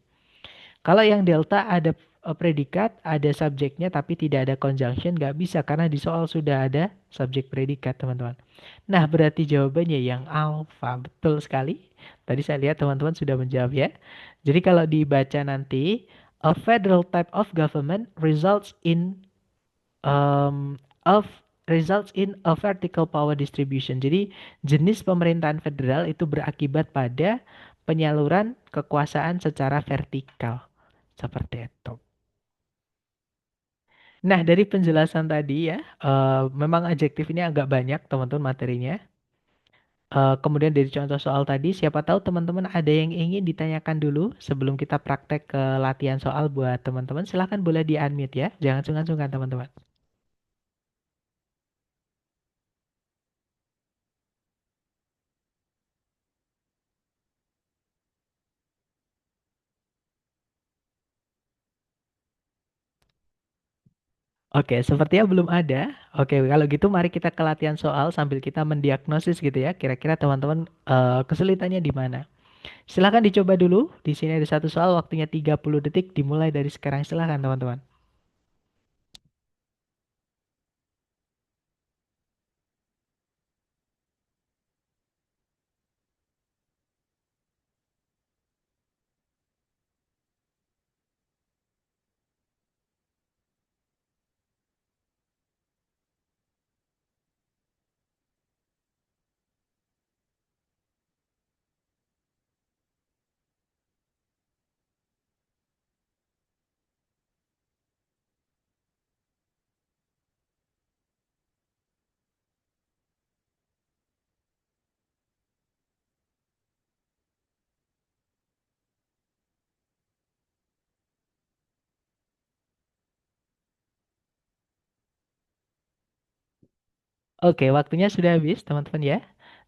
Kalau yang delta ada predikat, ada subjeknya tapi tidak ada conjunction, nggak bisa karena di soal sudah ada subjek predikat, teman-teman. Nah, berarti jawabannya yang alfa. Betul sekali. Tadi saya lihat teman-teman sudah menjawab ya. Jadi kalau dibaca nanti A federal type of government um, of results in a vertical power distribution. Jadi jenis pemerintahan federal itu berakibat pada penyaluran kekuasaan secara vertikal. Seperti itu. Nah, dari penjelasan tadi ya, memang adjektif ini agak banyak teman-teman materinya. Kemudian dari contoh soal tadi, siapa tahu teman-teman ada yang ingin ditanyakan dulu sebelum kita praktek ke latihan soal buat teman-teman. Silahkan boleh di-unmute ya, jangan sungkan-sungkan teman-teman. Oke, sepertinya belum ada. Oke, kalau gitu mari kita ke latihan soal sambil kita mendiagnosis gitu ya. Kira-kira teman-teman kesulitannya di mana? Silahkan dicoba dulu. Di sini ada satu soal waktunya 30 detik dimulai dari sekarang. Silahkan teman-teman. Oke, waktunya sudah habis teman-teman ya.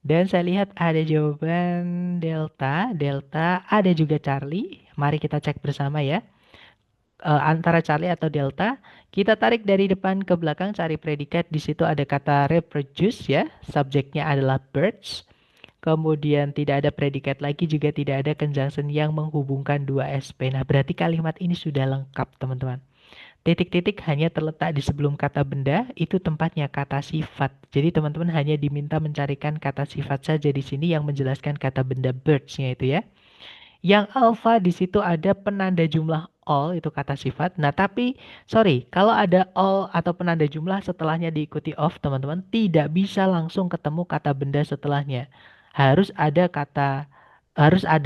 Dan saya lihat ada jawaban Delta, Delta, ada juga Charlie. Mari kita cek bersama ya. Antara Charlie atau Delta, kita tarik dari depan ke belakang cari predikat. Di situ ada kata reproduce ya. Subjeknya adalah birds. Kemudian tidak ada predikat lagi, juga tidak ada conjunction yang menghubungkan dua SP. Nah, berarti kalimat ini sudah lengkap, teman-teman. Titik-titik hanya terletak di sebelum kata benda, itu tempatnya kata sifat. Jadi teman-teman hanya diminta mencarikan kata sifat saja di sini yang menjelaskan kata benda birds-nya itu ya. Yang alpha di situ ada penanda jumlah all itu kata sifat. Nah, tapi sorry, kalau ada all atau penanda jumlah setelahnya diikuti of, teman-teman tidak bisa langsung ketemu kata benda setelahnya. Harus ada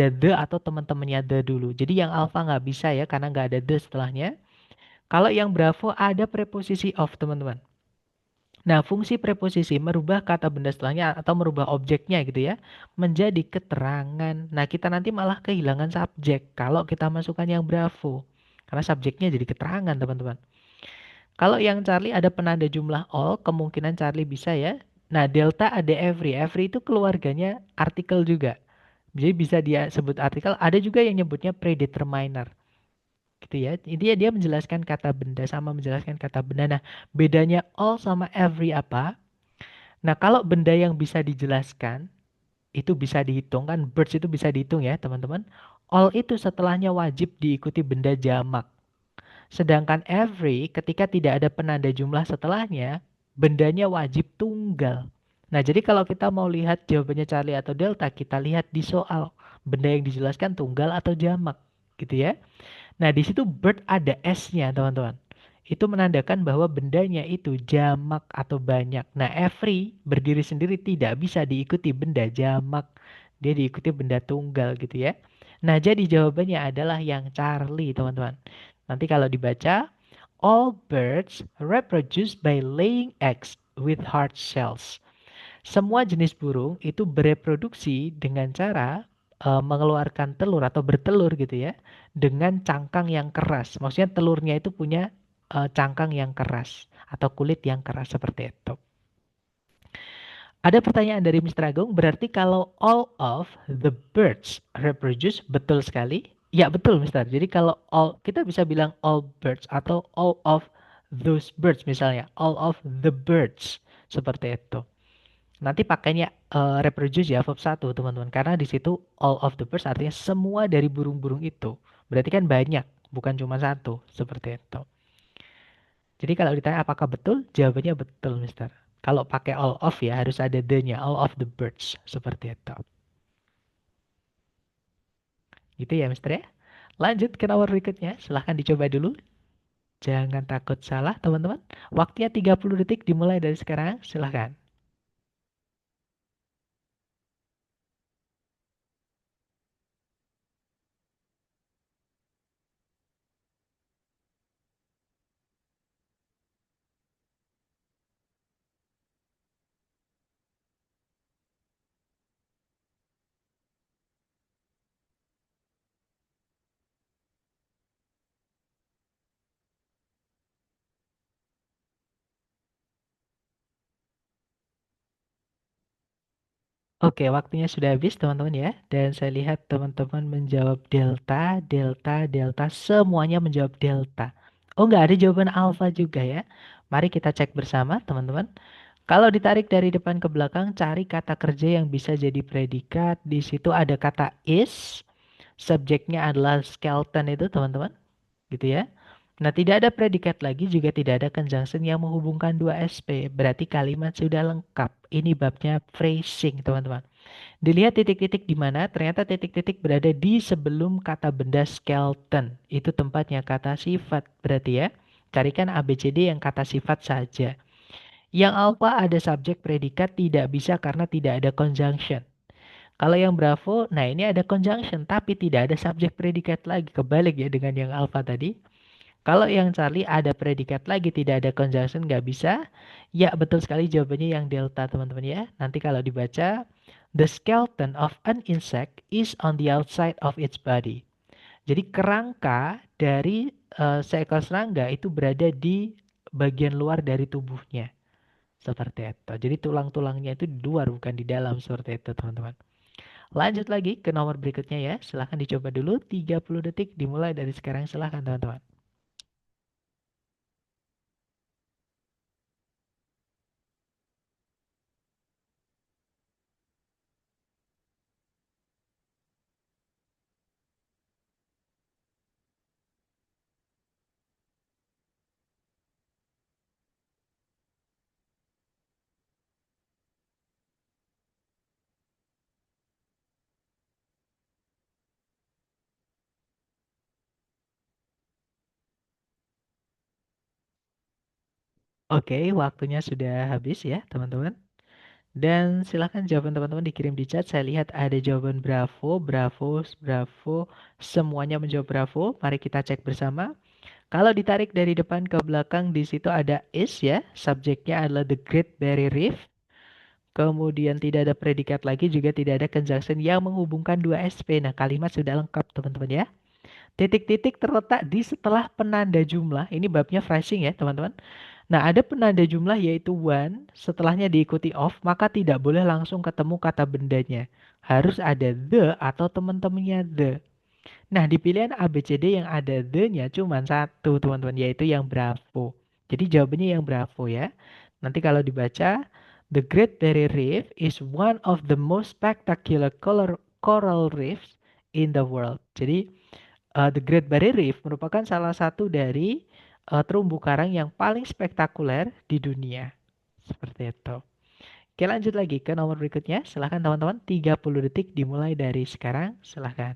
the atau teman-temannya the dulu. Jadi yang alpha nggak bisa ya karena nggak ada the setelahnya. Kalau yang Bravo ada preposisi of, teman-teman. Nah, fungsi preposisi merubah kata benda setelahnya atau merubah objeknya gitu ya, menjadi keterangan. Nah, kita nanti malah kehilangan subjek kalau kita masukkan yang Bravo. Karena subjeknya jadi keterangan, teman-teman. Kalau yang Charlie ada penanda jumlah all, kemungkinan Charlie bisa ya. Nah, Delta ada every. Every itu keluarganya artikel juga. Jadi bisa dia sebut artikel. Ada juga yang nyebutnya predeterminer gitu ya. Intinya dia menjelaskan kata benda sama menjelaskan kata benda. Nah, bedanya all sama every apa? Nah, kalau benda yang bisa dijelaskan itu bisa dihitung kan, birds itu bisa dihitung ya, teman-teman. All itu setelahnya wajib diikuti benda jamak. Sedangkan every ketika tidak ada penanda jumlah setelahnya, bendanya wajib tunggal. Nah, jadi kalau kita mau lihat jawabannya Charlie atau Delta, kita lihat di soal benda yang dijelaskan tunggal atau jamak, gitu ya. Nah, di situ bird ada S-nya, teman-teman. Itu menandakan bahwa bendanya itu jamak atau banyak. Nah, every berdiri sendiri tidak bisa diikuti benda jamak. Dia diikuti benda tunggal gitu ya. Nah, jadi jawabannya adalah yang Charlie, teman-teman. Nanti kalau dibaca, all birds reproduce by laying eggs with hard shells. Semua jenis burung itu bereproduksi dengan cara mengeluarkan telur atau bertelur gitu ya, dengan cangkang yang keras. Maksudnya telurnya itu punya cangkang yang keras atau kulit yang keras seperti itu. Ada pertanyaan dari Mr. Agung, berarti kalau all of the birds reproduce, betul sekali? Ya betul Mister. Jadi kalau all, kita bisa bilang all birds atau all of those birds misalnya, all of the birds seperti itu. Nanti pakainya reproduce ya verb satu teman-teman. Karena di situ all of the birds artinya semua dari burung-burung itu. Berarti kan banyak, bukan cuma satu. Seperti itu. Jadi kalau ditanya apakah betul, jawabannya betul, Mister. Kalau pakai all of ya harus ada the-nya, all of the birds. Seperti itu. Gitu ya, Mister ya. Lanjut ke nomor berikutnya. Silahkan dicoba dulu. Jangan takut salah, teman-teman. Waktunya 30 detik dimulai dari sekarang. Silahkan. Oke, waktunya sudah habis teman-teman ya. Dan saya lihat teman-teman menjawab delta, delta, delta. Semuanya menjawab delta. Oh, nggak ada jawaban alfa juga ya. Mari kita cek bersama teman-teman. Kalau ditarik dari depan ke belakang, cari kata kerja yang bisa jadi predikat. Di situ ada kata is. Subjeknya adalah skeleton itu teman-teman. Gitu ya. Nah, tidak ada predikat lagi, juga tidak ada conjunction yang menghubungkan dua SP. Berarti kalimat sudah lengkap. Ini babnya phrasing, teman-teman. Dilihat titik-titik di mana, ternyata titik-titik berada di sebelum kata benda skeleton. Itu tempatnya kata sifat, berarti ya. Carikan ABCD yang kata sifat saja. Yang alpha ada subjek predikat tidak bisa karena tidak ada conjunction. Kalau yang Bravo, nah ini ada conjunction tapi tidak ada subjek predikat lagi. Kebalik ya dengan yang alpha tadi. Kalau yang Charlie ada predikat lagi, tidak ada conjunction, nggak bisa. Ya, betul sekali jawabannya yang delta, teman-teman ya. Nanti kalau dibaca, the skeleton of an insect is on the outside of its body. Jadi kerangka dari seekor serangga itu berada di bagian luar dari tubuhnya. Seperti itu. Jadi tulang-tulangnya itu di luar, bukan di dalam. Seperti itu, teman-teman. Lanjut lagi ke nomor berikutnya ya. Silahkan dicoba dulu. 30 detik dimulai dari sekarang. Silahkan, teman-teman. Oke, waktunya sudah habis ya, teman-teman. Dan silakan jawaban teman-teman dikirim di chat. Saya lihat ada jawaban Bravo, Bravo, Bravo. Semuanya menjawab Bravo. Mari kita cek bersama. Kalau ditarik dari depan ke belakang, di situ ada is ya. Subjeknya adalah the Great Barrier Reef. Kemudian tidak ada predikat lagi, juga tidak ada conjunction yang menghubungkan dua SP. Nah, kalimat sudah lengkap, teman-teman ya. Titik-titik terletak di setelah penanda jumlah. Ini babnya phrasing ya, teman-teman. Nah, ada penanda jumlah yaitu one, setelahnya diikuti of, maka tidak boleh langsung ketemu kata bendanya. Harus ada the atau teman-temannya the. Nah, di pilihan A, B, C, D yang ada the-nya cuma satu, teman-teman, yaitu yang Bravo. Jadi jawabannya yang Bravo ya. Nanti kalau dibaca, The Great Barrier Reef is one of the most spectacular coral reefs in the world. Jadi, The Great Barrier Reef merupakan salah satu dari terumbu karang yang paling spektakuler di dunia. Seperti itu. Oke, lanjut lagi ke nomor berikutnya. Silahkan teman-teman, 30 detik dimulai dari sekarang. Silahkan.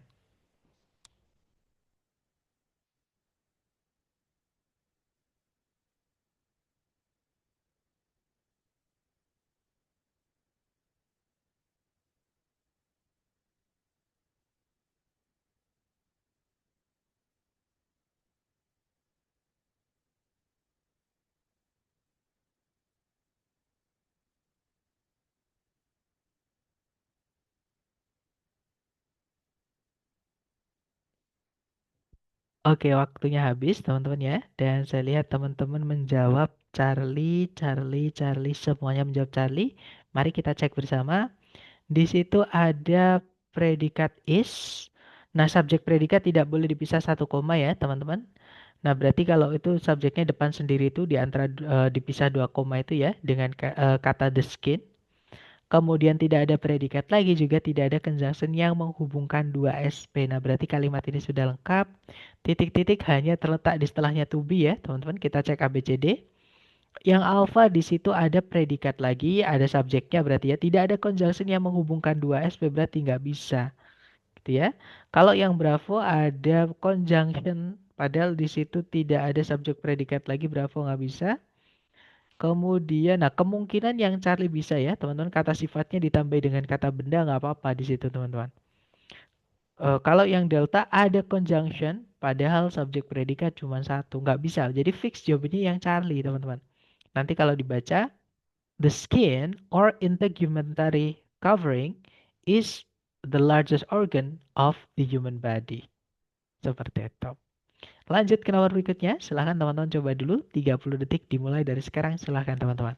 Oke, waktunya habis teman-teman ya. Dan saya lihat teman-teman menjawab Charlie, Charlie, Charlie. Semuanya menjawab Charlie. Mari kita cek bersama. Di situ ada predikat is. Nah, subjek predikat tidak boleh dipisah satu koma ya, teman-teman. Nah, berarti kalau itu subjeknya depan sendiri itu di antara dipisah dua koma itu ya dengan kata the skin. Kemudian tidak ada predikat lagi, juga tidak ada conjunction yang menghubungkan dua SP. Nah, berarti kalimat ini sudah lengkap. Titik-titik hanya terletak di setelahnya to be ya, teman-teman. Kita cek ABCD. Yang alpha di situ ada predikat lagi, ada subjeknya berarti ya. Tidak ada conjunction yang menghubungkan dua SP, berarti nggak bisa. gitu ya. Kalau yang Bravo ada conjunction, padahal di situ tidak ada subjek predikat lagi, Bravo nggak bisa. Kemudian, nah kemungkinan yang Charlie bisa ya, teman-teman, kata sifatnya ditambah dengan kata benda nggak apa-apa di situ, teman-teman. Kalau yang Delta ada conjunction, padahal subjek predikat cuma satu, nggak bisa. Jadi fix jawabannya yang Charlie, teman-teman. Nanti kalau dibaca, the skin or integumentary covering is the largest organ of the human body. Seperti itu. Lanjut ke nomor berikutnya. Silahkan teman-teman coba dulu. 30 detik dimulai dari sekarang. Silahkan teman-teman.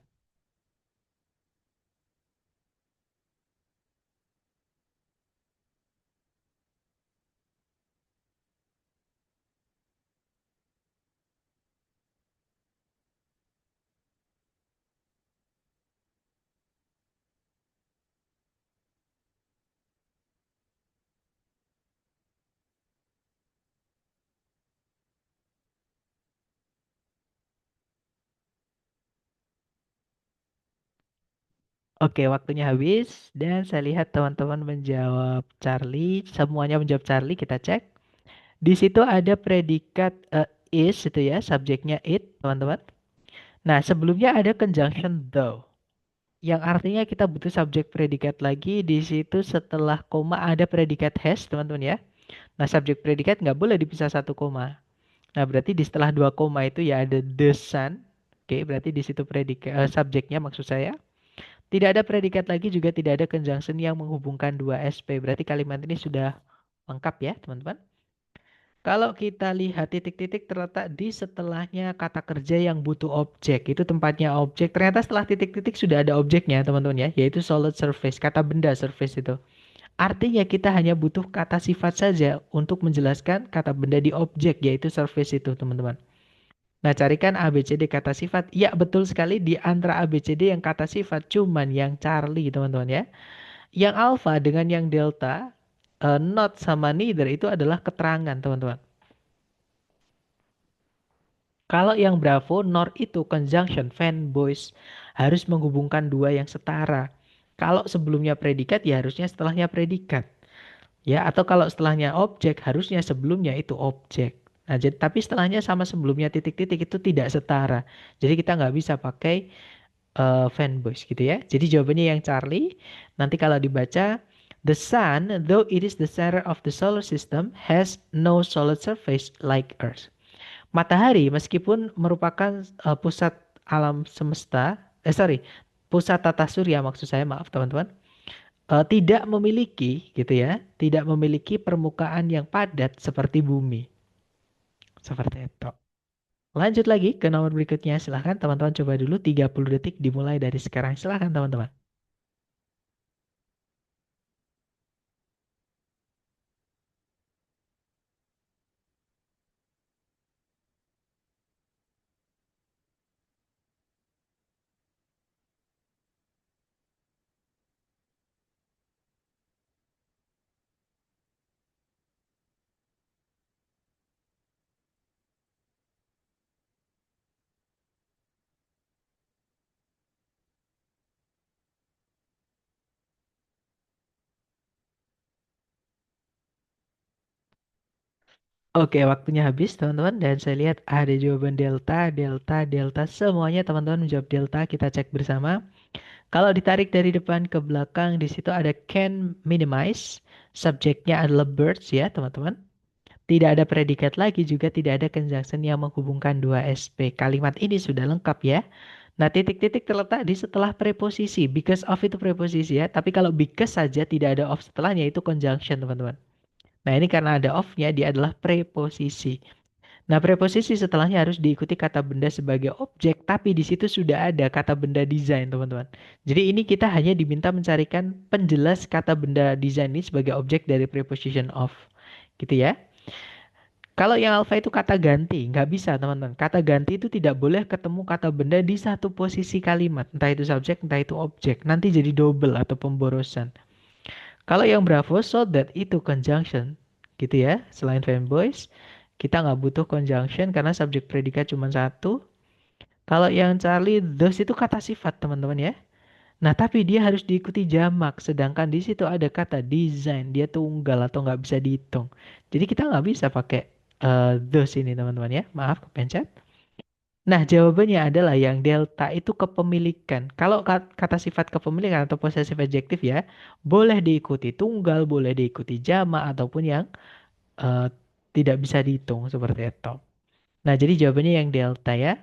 Oke, waktunya habis. Dan saya lihat teman-teman menjawab Charlie. Semuanya menjawab Charlie. Kita cek. Di situ ada predikat is itu ya. Subjeknya it, teman-teman. Nah, sebelumnya ada conjunction though. Yang artinya kita butuh subjek predikat lagi. Di situ setelah koma ada predikat has, teman-teman ya. Nah, subjek predikat nggak boleh dipisah satu koma. Nah, berarti di setelah dua koma itu ya ada the sun. Oke, berarti di situ predikat subjeknya maksud saya. Tidak ada predikat lagi juga tidak ada conjunction yang menghubungkan dua SP. Berarti kalimat ini sudah lengkap ya, teman-teman. Kalau kita lihat titik-titik terletak di setelahnya kata kerja yang butuh objek. Itu tempatnya objek. Ternyata setelah titik-titik sudah ada objeknya, teman-teman ya, yaitu solid surface, kata benda surface itu. Artinya kita hanya butuh kata sifat saja untuk menjelaskan kata benda di objek, yaitu surface itu, teman-teman. Nah, carikan ABCD kata sifat. Ya, betul sekali di antara ABCD yang kata sifat cuman yang Charlie, teman-teman ya. Yang alpha dengan yang delta, not sama neither itu adalah keterangan, teman-teman. Kalau yang Bravo, nor itu conjunction, fanboys harus menghubungkan dua yang setara. Kalau sebelumnya predikat, ya harusnya setelahnya predikat. Ya, atau kalau setelahnya objek, harusnya sebelumnya itu objek. Nah, jadi, tapi setelahnya sama sebelumnya titik-titik itu tidak setara. Jadi kita nggak bisa pakai fanboys gitu ya. Jadi jawabannya yang Charlie. Nanti kalau dibaca, the sun, though it is the center of the solar system, has no solid surface like Earth. Matahari meskipun merupakan pusat alam semesta, pusat tata surya maksud saya, maaf teman-teman, tidak memiliki gitu ya, tidak memiliki permukaan yang padat seperti bumi. Seperti itu. Lanjut lagi ke nomor berikutnya. Silahkan teman-teman coba dulu 30 detik dimulai dari sekarang. Silahkan teman-teman. Oke, waktunya habis teman-teman dan saya lihat ada jawaban delta, delta, delta. Semuanya teman-teman menjawab delta. Kita cek bersama. Kalau ditarik dari depan ke belakang di situ ada can minimize. Subjeknya adalah birds ya, teman-teman. Tidak ada predikat lagi juga tidak ada conjunction yang menghubungkan dua SP. Kalimat ini sudah lengkap ya. Nah, titik-titik terletak di setelah preposisi. Because of itu preposisi ya. Tapi kalau because saja tidak ada of setelahnya itu conjunction, teman-teman. Nah, ini karena ada of-nya dia adalah preposisi. Nah, preposisi setelahnya harus diikuti kata benda sebagai objek, tapi di situ sudah ada kata benda desain, teman-teman. Jadi ini kita hanya diminta mencarikan penjelas kata benda desain ini sebagai objek dari preposition of. Gitu ya. Kalau yang alpha itu kata ganti, nggak bisa teman-teman. Kata ganti itu tidak boleh ketemu kata benda di satu posisi kalimat. Entah itu subjek, entah itu objek. Nanti jadi double atau pemborosan. Kalau yang bravo, so that itu conjunction. Gitu ya, selain fanboys. Kita nggak butuh conjunction karena subjek predikat cuma satu. Kalau yang Charlie, those itu kata sifat teman-teman ya. Nah, tapi dia harus diikuti jamak. Sedangkan di situ ada kata design, dia tunggal atau nggak bisa dihitung. Jadi kita nggak bisa pakai those ini teman-teman ya. Maaf, kepencet. Nah, jawabannya adalah yang delta itu kepemilikan. Kalau kata sifat kepemilikan atau possessive adjective ya, boleh diikuti tunggal, boleh diikuti jamak, ataupun yang eh, tidak bisa dihitung seperti itu. Nah, jadi jawabannya yang delta ya.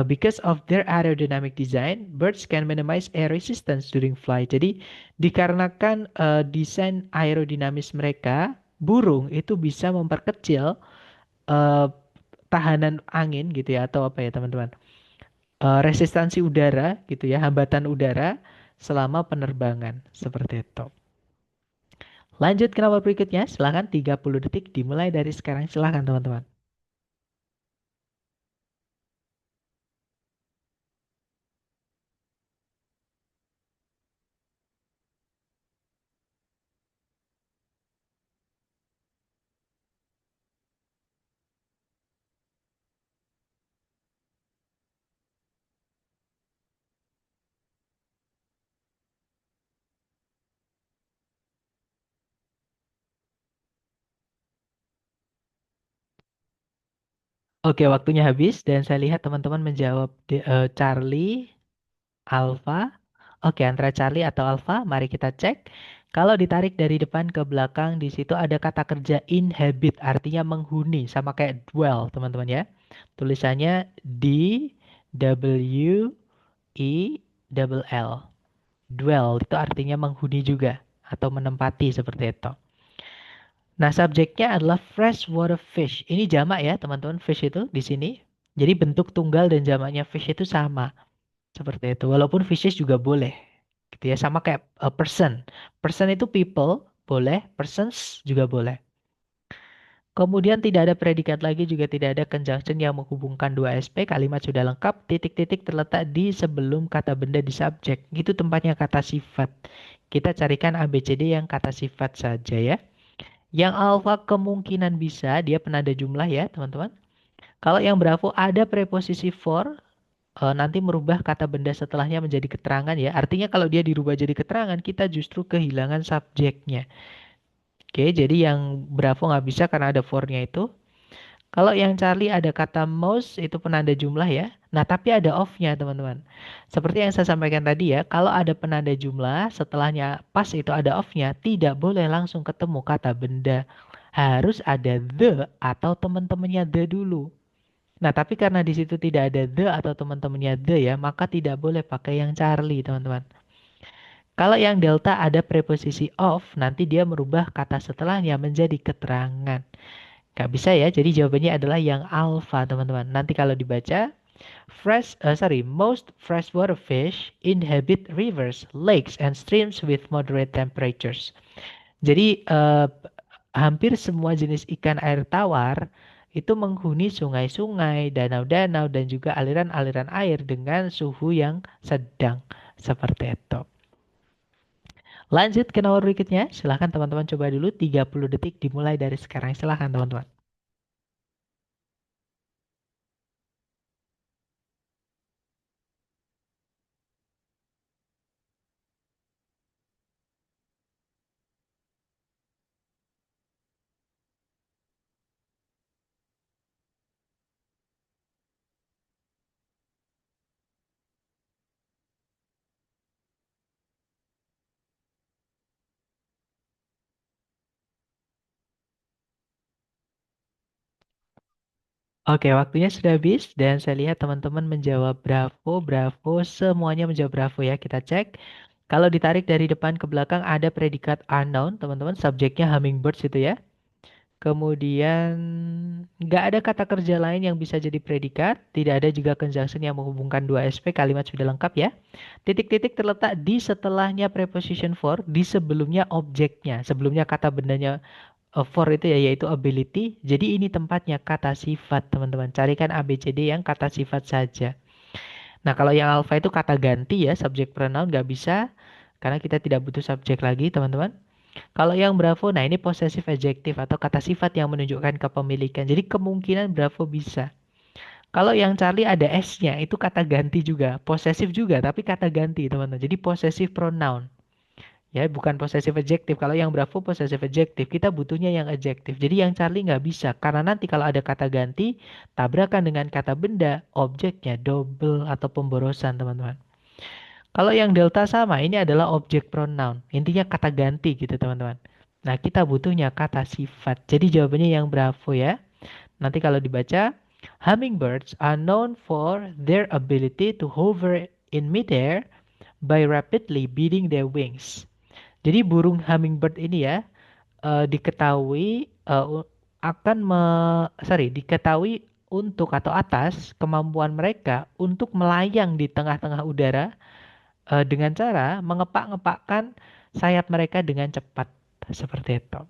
Because of their aerodynamic design, birds can minimize air resistance during flight. Jadi, dikarenakan desain aerodinamis mereka, burung itu bisa memperkecil eh, tahanan angin gitu ya, atau apa ya teman-teman? Resistansi udara gitu ya, hambatan udara selama penerbangan seperti itu. Lanjut ke nomor berikutnya, silahkan 30 detik dimulai dari sekarang, silahkan teman-teman. Oke, waktunya habis dan saya lihat teman-teman menjawab Charlie, Alpha. Oke, antara Charlie atau Alpha, mari kita cek. Kalau ditarik dari depan ke belakang, di situ ada kata kerja inhabit, artinya menghuni, sama kayak dwell, teman-teman ya. Tulisannya D W E double L. Dwell itu artinya menghuni juga atau menempati seperti itu. Nah, subjeknya adalah freshwater fish. Ini jamak ya, teman-teman. Fish itu di sini. Jadi bentuk tunggal dan jamaknya fish itu sama. Seperti itu. Walaupun fishes juga boleh. Gitu ya, sama kayak a person. Person itu people, boleh. Persons juga boleh. Kemudian tidak ada predikat lagi, juga tidak ada conjunction yang menghubungkan dua SP. Kalimat sudah lengkap. Titik-titik terletak di sebelum kata benda di subjek. Itu tempatnya kata sifat. Kita carikan ABCD yang kata sifat saja ya. Yang alfa kemungkinan bisa, dia penanda jumlah ya teman-teman. Kalau yang bravo ada preposisi for, nanti merubah kata benda setelahnya menjadi keterangan ya. Artinya kalau dia dirubah jadi keterangan, kita justru kehilangan subjeknya. Oke, jadi yang bravo nggak bisa karena ada for-nya itu. Kalau yang Charlie ada kata most itu penanda jumlah ya. Nah, tapi ada off-nya teman-teman. Seperti yang saya sampaikan tadi ya, kalau ada penanda jumlah, setelahnya pas itu ada off-nya, tidak boleh langsung ketemu kata benda. Harus ada the atau teman-temannya the dulu. Nah, tapi karena di situ tidak ada the atau teman-temannya the ya, maka tidak boleh pakai yang Charlie, teman-teman. Kalau yang delta ada preposisi of, nanti dia merubah kata setelahnya menjadi keterangan. Gak bisa ya, jadi jawabannya adalah yang alpha, teman-teman. Nanti kalau dibaca, most freshwater fish inhabit rivers, lakes, and streams with moderate temperatures. Jadi hampir semua jenis ikan air tawar itu menghuni sungai-sungai, danau-danau, dan juga aliran-aliran air dengan suhu yang sedang. Seperti itu. Lanjut ke nomor berikutnya. Silahkan teman-teman coba dulu 30 detik dimulai dari sekarang. Silahkan teman-teman. Oke, waktunya sudah habis dan saya lihat teman-teman menjawab bravo, bravo, semuanya menjawab bravo ya. Kita cek. Kalau ditarik dari depan ke belakang ada predikat unknown, teman-teman. Subjeknya hummingbirds itu ya. Kemudian nggak ada kata kerja lain yang bisa jadi predikat, tidak ada juga conjunction yang menghubungkan dua SP, kalimat sudah lengkap ya. Titik-titik terletak di setelahnya preposition for, di sebelumnya objeknya, sebelumnya kata bendanya for itu ya, yaitu ability. Jadi ini tempatnya kata sifat, teman-teman. Carikan ABCD yang kata sifat saja. Nah, kalau yang alpha itu kata ganti ya, subject pronoun nggak bisa, karena kita tidak butuh subjek lagi, teman-teman. Kalau yang Bravo, nah ini possessive adjective atau kata sifat yang menunjukkan kepemilikan. Jadi kemungkinan Bravo bisa. Kalau yang Charlie ada S-nya, itu kata ganti juga. Posesif juga, tapi kata ganti, teman-teman. Jadi possessive pronoun. Ya, bukan possessive adjective. Kalau yang Bravo possessive adjective, kita butuhnya yang adjective. Jadi yang Charlie nggak bisa. Karena nanti kalau ada kata ganti, tabrakan dengan kata benda, objeknya double atau pemborosan, teman-teman. Kalau yang delta sama, ini adalah objek pronoun. Intinya kata ganti gitu, teman-teman. Nah, kita butuhnya kata sifat. Jadi jawabannya yang Bravo ya. Nanti kalau dibaca, hummingbirds are known for their ability to hover in midair by rapidly beating their wings. Jadi burung hummingbird ini ya diketahui akan diketahui untuk atau atas kemampuan mereka untuk melayang di tengah-tengah udara dengan cara mengepak-ngepakkan sayap mereka dengan cepat seperti itu.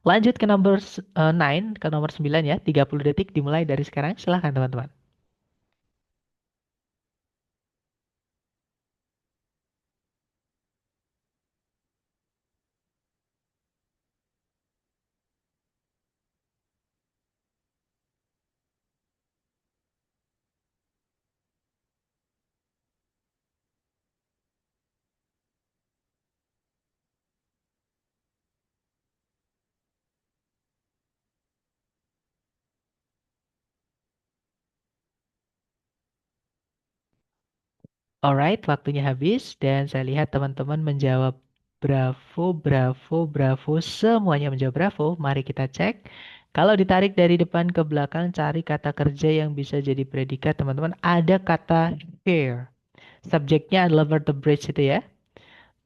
Lanjut ke nomor 9, ke nomor 9 ya, 30 detik dimulai dari sekarang. Silahkan teman-teman. Alright, waktunya habis dan saya lihat teman-teman menjawab bravo, bravo, bravo, semuanya menjawab bravo. Mari kita cek. Kalau ditarik dari depan ke belakang, cari kata kerja yang bisa jadi predikat, teman-teman. Ada kata share. Subjeknya adalah vertebrates itu ya.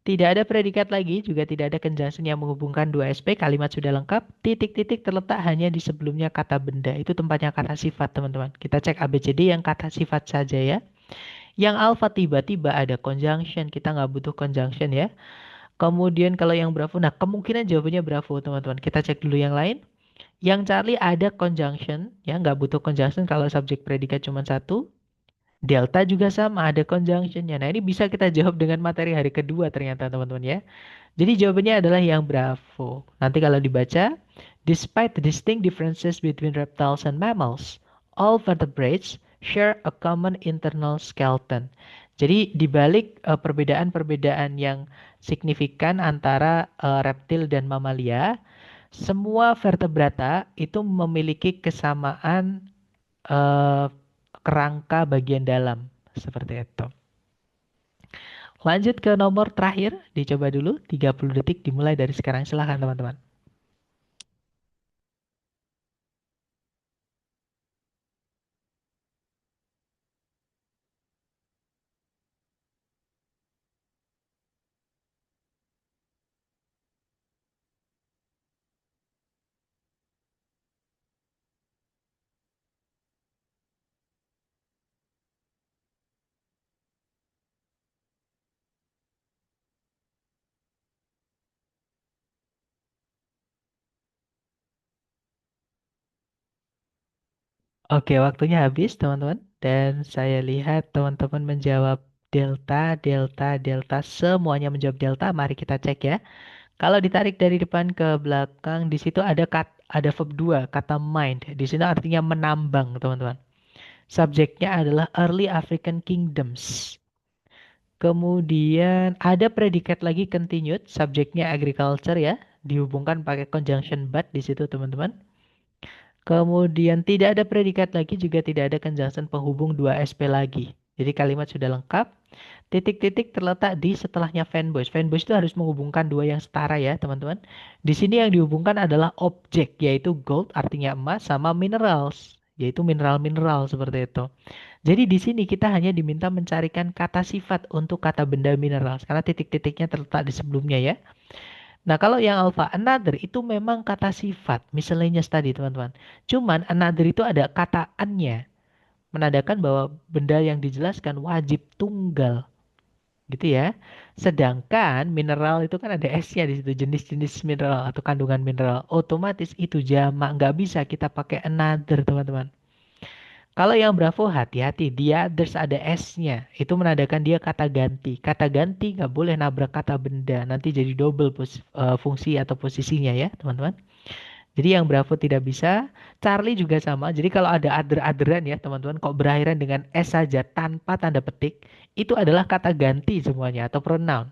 Tidak ada predikat lagi, juga tidak ada conjunction yang menghubungkan dua SP. Kalimat sudah lengkap. Titik-titik terletak hanya di sebelumnya kata benda. Itu tempatnya kata sifat, teman-teman. Kita cek ABCD yang kata sifat saja ya. Yang alpha tiba-tiba ada conjunction, kita nggak butuh conjunction ya. Kemudian kalau yang bravo, nah kemungkinan jawabannya bravo teman-teman. Kita cek dulu yang lain. Yang Charlie ada conjunction, ya nggak butuh conjunction kalau subjek predikat cuma satu. Delta juga sama, ada conjunctionnya. Nah ini bisa kita jawab dengan materi hari kedua ternyata teman-teman ya. Jadi jawabannya adalah yang bravo. Nanti kalau dibaca, despite the distinct differences between reptiles and mammals, all vertebrates share a common internal skeleton. Jadi dibalik perbedaan-perbedaan yang signifikan antara reptil dan mamalia, semua vertebrata itu memiliki kesamaan eh, kerangka bagian dalam seperti itu. Lanjut ke nomor terakhir, dicoba dulu 30 detik dimulai dari sekarang. Silahkan teman-teman. Oke, waktunya habis teman-teman. Dan saya lihat teman-teman menjawab delta, delta, delta. Semuanya menjawab delta. Mari kita cek ya. Kalau ditarik dari depan ke belakang, di situ ada verb 2, kata mind. Di sini artinya menambang, teman-teman. Subjeknya adalah early African kingdoms. Kemudian ada predikat lagi continued, subjeknya agriculture ya, dihubungkan pakai conjunction but di situ teman-teman. Kemudian tidak ada predikat lagi, juga tidak ada conjunction penghubung dua SP lagi. Jadi kalimat sudah lengkap. Titik-titik terletak di setelahnya fanboys. Fanboys itu harus menghubungkan dua yang setara ya teman-teman. Di sini yang dihubungkan adalah objek, yaitu gold artinya emas, sama minerals, yaitu mineral-mineral seperti itu. Jadi di sini kita hanya diminta mencarikan kata sifat untuk kata benda mineral karena titik-titiknya terletak di sebelumnya ya. Nah, kalau yang alpha another itu memang kata sifat, miscellaneous tadi teman-teman. Cuman another itu ada kata an-nya, menandakan bahwa benda yang dijelaskan wajib tunggal, gitu ya. Sedangkan mineral itu kan ada S-nya di situ, jenis-jenis mineral atau kandungan mineral. Otomatis itu jamak, nggak bisa kita pakai another teman-teman. Kalau yang Bravo hati-hati, dia others ada S-nya. Itu menandakan dia kata ganti. Kata ganti nggak boleh nabrak kata benda. Nanti jadi double fungsi atau posisinya ya, teman-teman. Jadi yang Bravo tidak bisa, Charlie juga sama. Jadi kalau ada other-otheran ya teman-teman, kok berakhiran dengan S saja tanpa tanda petik, itu adalah kata ganti semuanya atau pronoun.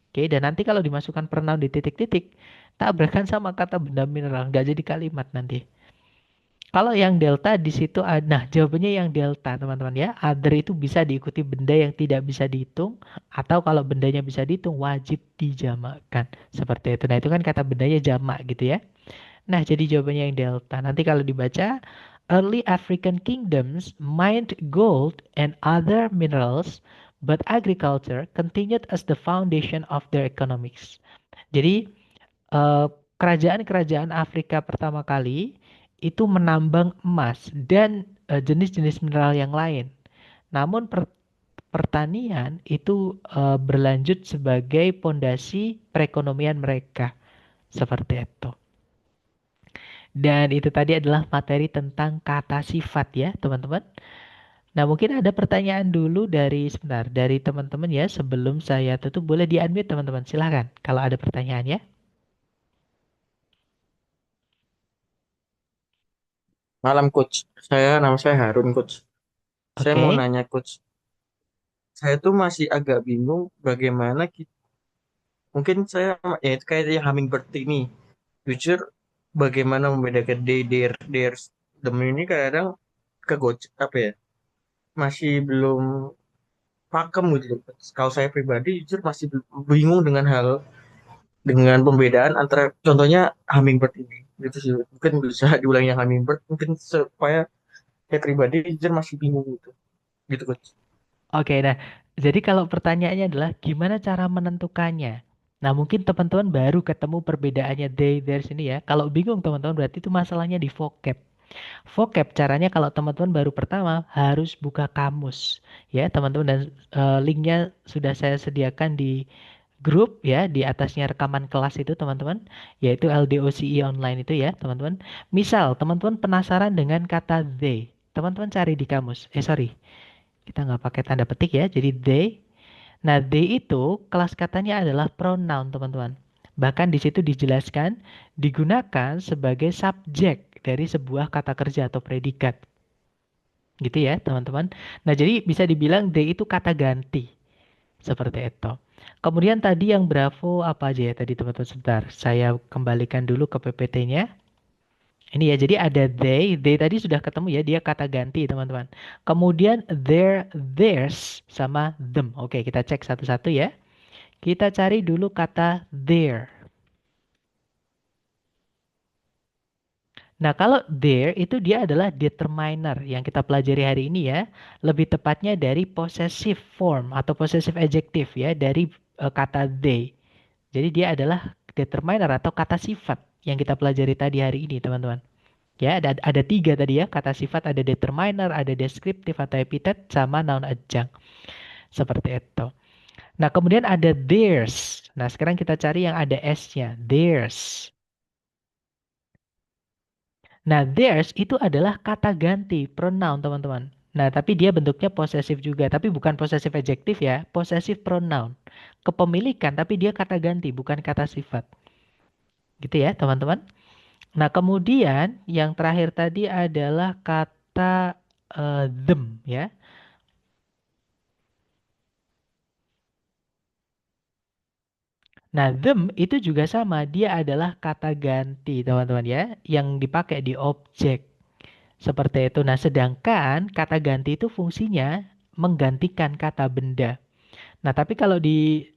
Oke, dan nanti kalau dimasukkan pronoun di titik-titik, tabrakan sama kata benda mineral, nggak jadi kalimat nanti. Kalau yang delta di situ, nah jawabannya yang delta teman-teman ya. Other itu bisa diikuti benda yang tidak bisa dihitung, atau kalau bendanya bisa dihitung wajib dijamakkan. Seperti itu. Nah itu kan kata bendanya jamak gitu ya. Nah, jadi jawabannya yang delta. Nanti kalau dibaca, early African kingdoms mined gold and other minerals, but agriculture continued as the foundation of their economics. Jadi, eh, kerajaan-kerajaan Afrika pertama kali itu menambang emas dan jenis-jenis mineral yang lain. Namun pertanian itu berlanjut sebagai pondasi perekonomian mereka. Seperti itu. Dan itu tadi adalah materi tentang kata sifat ya, teman-teman. Nah, mungkin ada pertanyaan dulu dari sebentar dari teman-teman ya sebelum saya tutup. Boleh di-unmute teman-teman. Silahkan kalau ada pertanyaan ya. Malam coach, nama saya Harun coach. Saya mau Oke. nanya coach, saya tuh masih agak bingung bagaimana kita, mungkin saya ya itu kayak yang hummingbird ini. Jujur, bagaimana membedakan they, theirs, them ini kadang apa ya, masih belum pakem gitu loh. Kalau saya pribadi jujur masih bingung dengan pembedaan antara contohnya hummingbird ini. Gitu sih. Mungkin bisa diulangi yang hummingbird, mungkin supaya saya pribadi jujur masih bingung gitu. Gitu coach. Oke, nah, jadi kalau pertanyaannya adalah gimana cara menentukannya? Nah, mungkin teman-teman baru ketemu perbedaannya they, theirs ini ya. Kalau bingung teman-teman berarti itu masalahnya di vocab. Vocab caranya kalau teman-teman baru pertama harus buka kamus ya teman-teman dan linknya sudah saya sediakan di grup ya di atasnya rekaman kelas itu teman-teman yaitu LDOCE online itu ya teman-teman. Misal teman-teman penasaran dengan kata they, teman-teman cari di kamus. Sorry, kita nggak pakai tanda petik ya. Jadi they. Nah, they itu kelas katanya adalah pronoun teman-teman. Bahkan di situ dijelaskan digunakan sebagai subjek dari sebuah kata kerja atau predikat. Gitu ya, teman-teman. Nah, jadi bisa dibilang they itu kata ganti. Seperti itu. Kemudian tadi yang Bravo apa aja ya tadi teman-teman sebentar. Saya kembalikan dulu ke PPT-nya. Ini ya, jadi ada they tadi sudah ketemu ya, dia kata ganti teman-teman. Kemudian theirs sama them. Oke, kita cek satu-satu ya. Kita cari dulu kata there. Nah, kalau there itu dia adalah determiner yang kita pelajari hari ini ya. Lebih tepatnya dari possessive form atau possessive adjective ya dari kata they. Jadi dia adalah determiner atau kata sifat yang kita pelajari tadi hari ini, teman-teman. Ya, ada tiga tadi ya, kata sifat ada determiner, ada deskriptif atau epithet, sama noun adjunct. Seperti itu. Nah, kemudian ada theirs. Nah, sekarang kita cari yang ada S-nya. Theirs. Nah, theirs itu adalah kata ganti, pronoun, teman-teman. Nah, tapi dia bentuknya posesif juga, tapi bukan posesif adjektif ya, posesif pronoun. Kepemilikan, tapi dia kata ganti, bukan kata sifat. Gitu ya, teman-teman. Nah, kemudian yang terakhir tadi adalah kata them ya. Nah, them itu juga sama, dia adalah kata ganti, teman-teman ya, yang dipakai di objek. Seperti itu. Nah, sedangkan kata ganti itu fungsinya menggantikan kata benda. Nah, tapi kalau di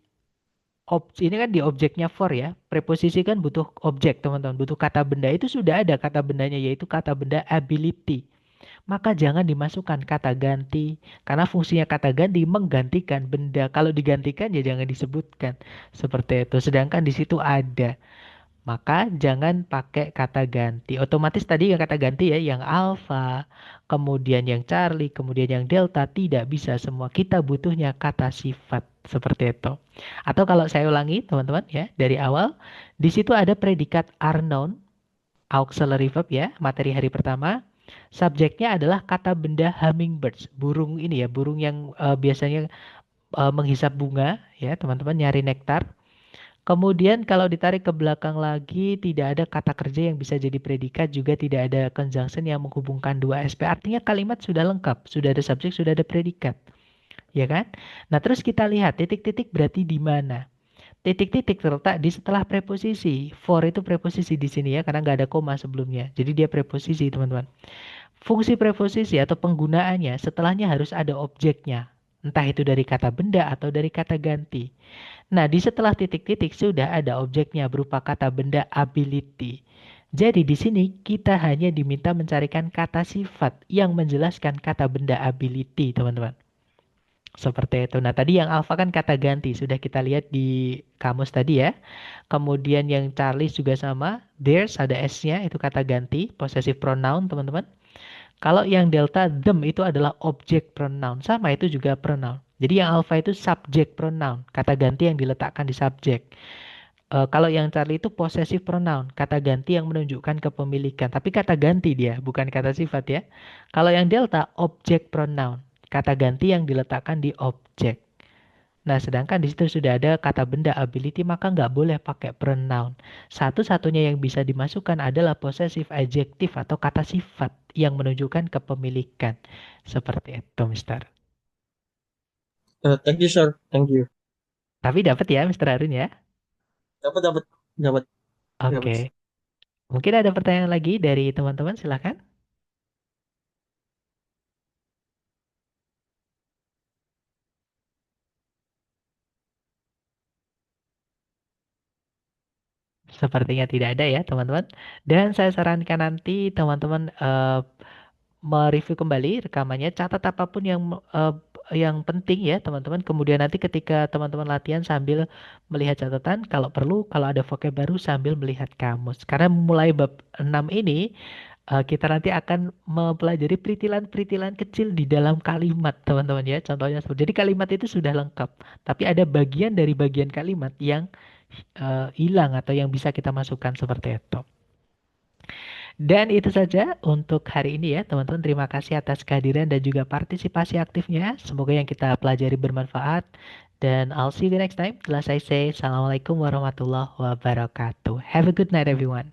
ini kan di objeknya for ya. Preposisi kan butuh objek, teman-teman. Butuh kata benda. Itu sudah ada kata bendanya, yaitu kata benda ability. Maka jangan dimasukkan kata ganti. Karena fungsinya kata ganti menggantikan benda. Kalau digantikan ya jangan disebutkan. Seperti itu. Sedangkan di situ ada. Maka jangan pakai kata ganti. Otomatis tadi yang kata ganti ya, yang alpha, kemudian yang Charlie, kemudian yang delta, tidak bisa semua. Kita butuhnya kata sifat. Seperti itu. Atau kalau saya ulangi teman-teman ya, dari awal, di situ ada predikat are noun, auxiliary verb ya, materi hari pertama. Subjeknya adalah kata benda hummingbirds, burung ini ya, burung yang biasanya menghisap bunga ya, teman-teman nyari nektar. Kemudian kalau ditarik ke belakang lagi, tidak ada kata kerja yang bisa jadi predikat, juga tidak ada conjunction yang menghubungkan dua SP. Artinya kalimat sudah lengkap, sudah ada subjek, sudah ada predikat, ya kan? Nah, terus kita lihat titik-titik berarti di mana? Titik-titik terletak di setelah preposisi. For itu preposisi di sini ya, karena nggak ada koma sebelumnya. Jadi dia preposisi, teman-teman. Fungsi preposisi atau penggunaannya setelahnya harus ada objeknya. Entah itu dari kata benda atau dari kata ganti. Nah, di setelah titik-titik sudah ada objeknya berupa kata benda ability. Jadi di sini kita hanya diminta mencarikan kata sifat yang menjelaskan kata benda ability, teman-teman. Seperti itu. Nah, tadi yang alpha kan kata ganti, sudah kita lihat di kamus tadi ya. Kemudian yang Charlie juga sama, theirs ada S-nya, itu kata ganti, possessive pronoun, teman-teman. Kalau yang delta, them itu adalah object pronoun, sama itu juga pronoun. Jadi yang alpha itu subject pronoun, kata ganti yang diletakkan di subjek. Kalau yang Charlie itu possessive pronoun, kata ganti yang menunjukkan kepemilikan. Tapi kata ganti dia, bukan kata sifat ya. Kalau yang delta, object pronoun, kata ganti yang diletakkan di objek. Nah, sedangkan di situ sudah ada kata benda ability, maka nggak boleh pakai pronoun. Satu-satunya yang bisa dimasukkan adalah possessive adjective atau kata sifat yang menunjukkan kepemilikan. Seperti itu, Mister. Thank you, sir. Thank you. Tapi dapat ya, Mister Arun ya. Dapat, dapat, dapat, Oke. dapat. Mungkin ada pertanyaan lagi dari teman-teman, silakan. Sepertinya tidak ada ya, teman-teman. Dan saya sarankan nanti teman-teman mereview kembali rekamannya, catat apapun yang penting ya, teman-teman. Kemudian nanti ketika teman-teman latihan sambil melihat catatan, kalau perlu, kalau ada vocab baru sambil melihat kamus. Karena mulai bab 6 ini kita nanti akan mempelajari peritilan-peritilan kecil di dalam kalimat, teman-teman ya. Contohnya seperti jadi kalimat itu sudah lengkap, tapi ada bagian dari bagian kalimat yang hilang atau yang bisa kita masukkan seperti itu. Dan itu saja untuk hari ini ya, teman-teman. Terima kasih atas kehadiran dan juga partisipasi aktifnya. Semoga yang kita pelajari bermanfaat. Dan I'll see you next time. Setelah saya say, Assalamualaikum warahmatullahi wabarakatuh. Have a good night, everyone.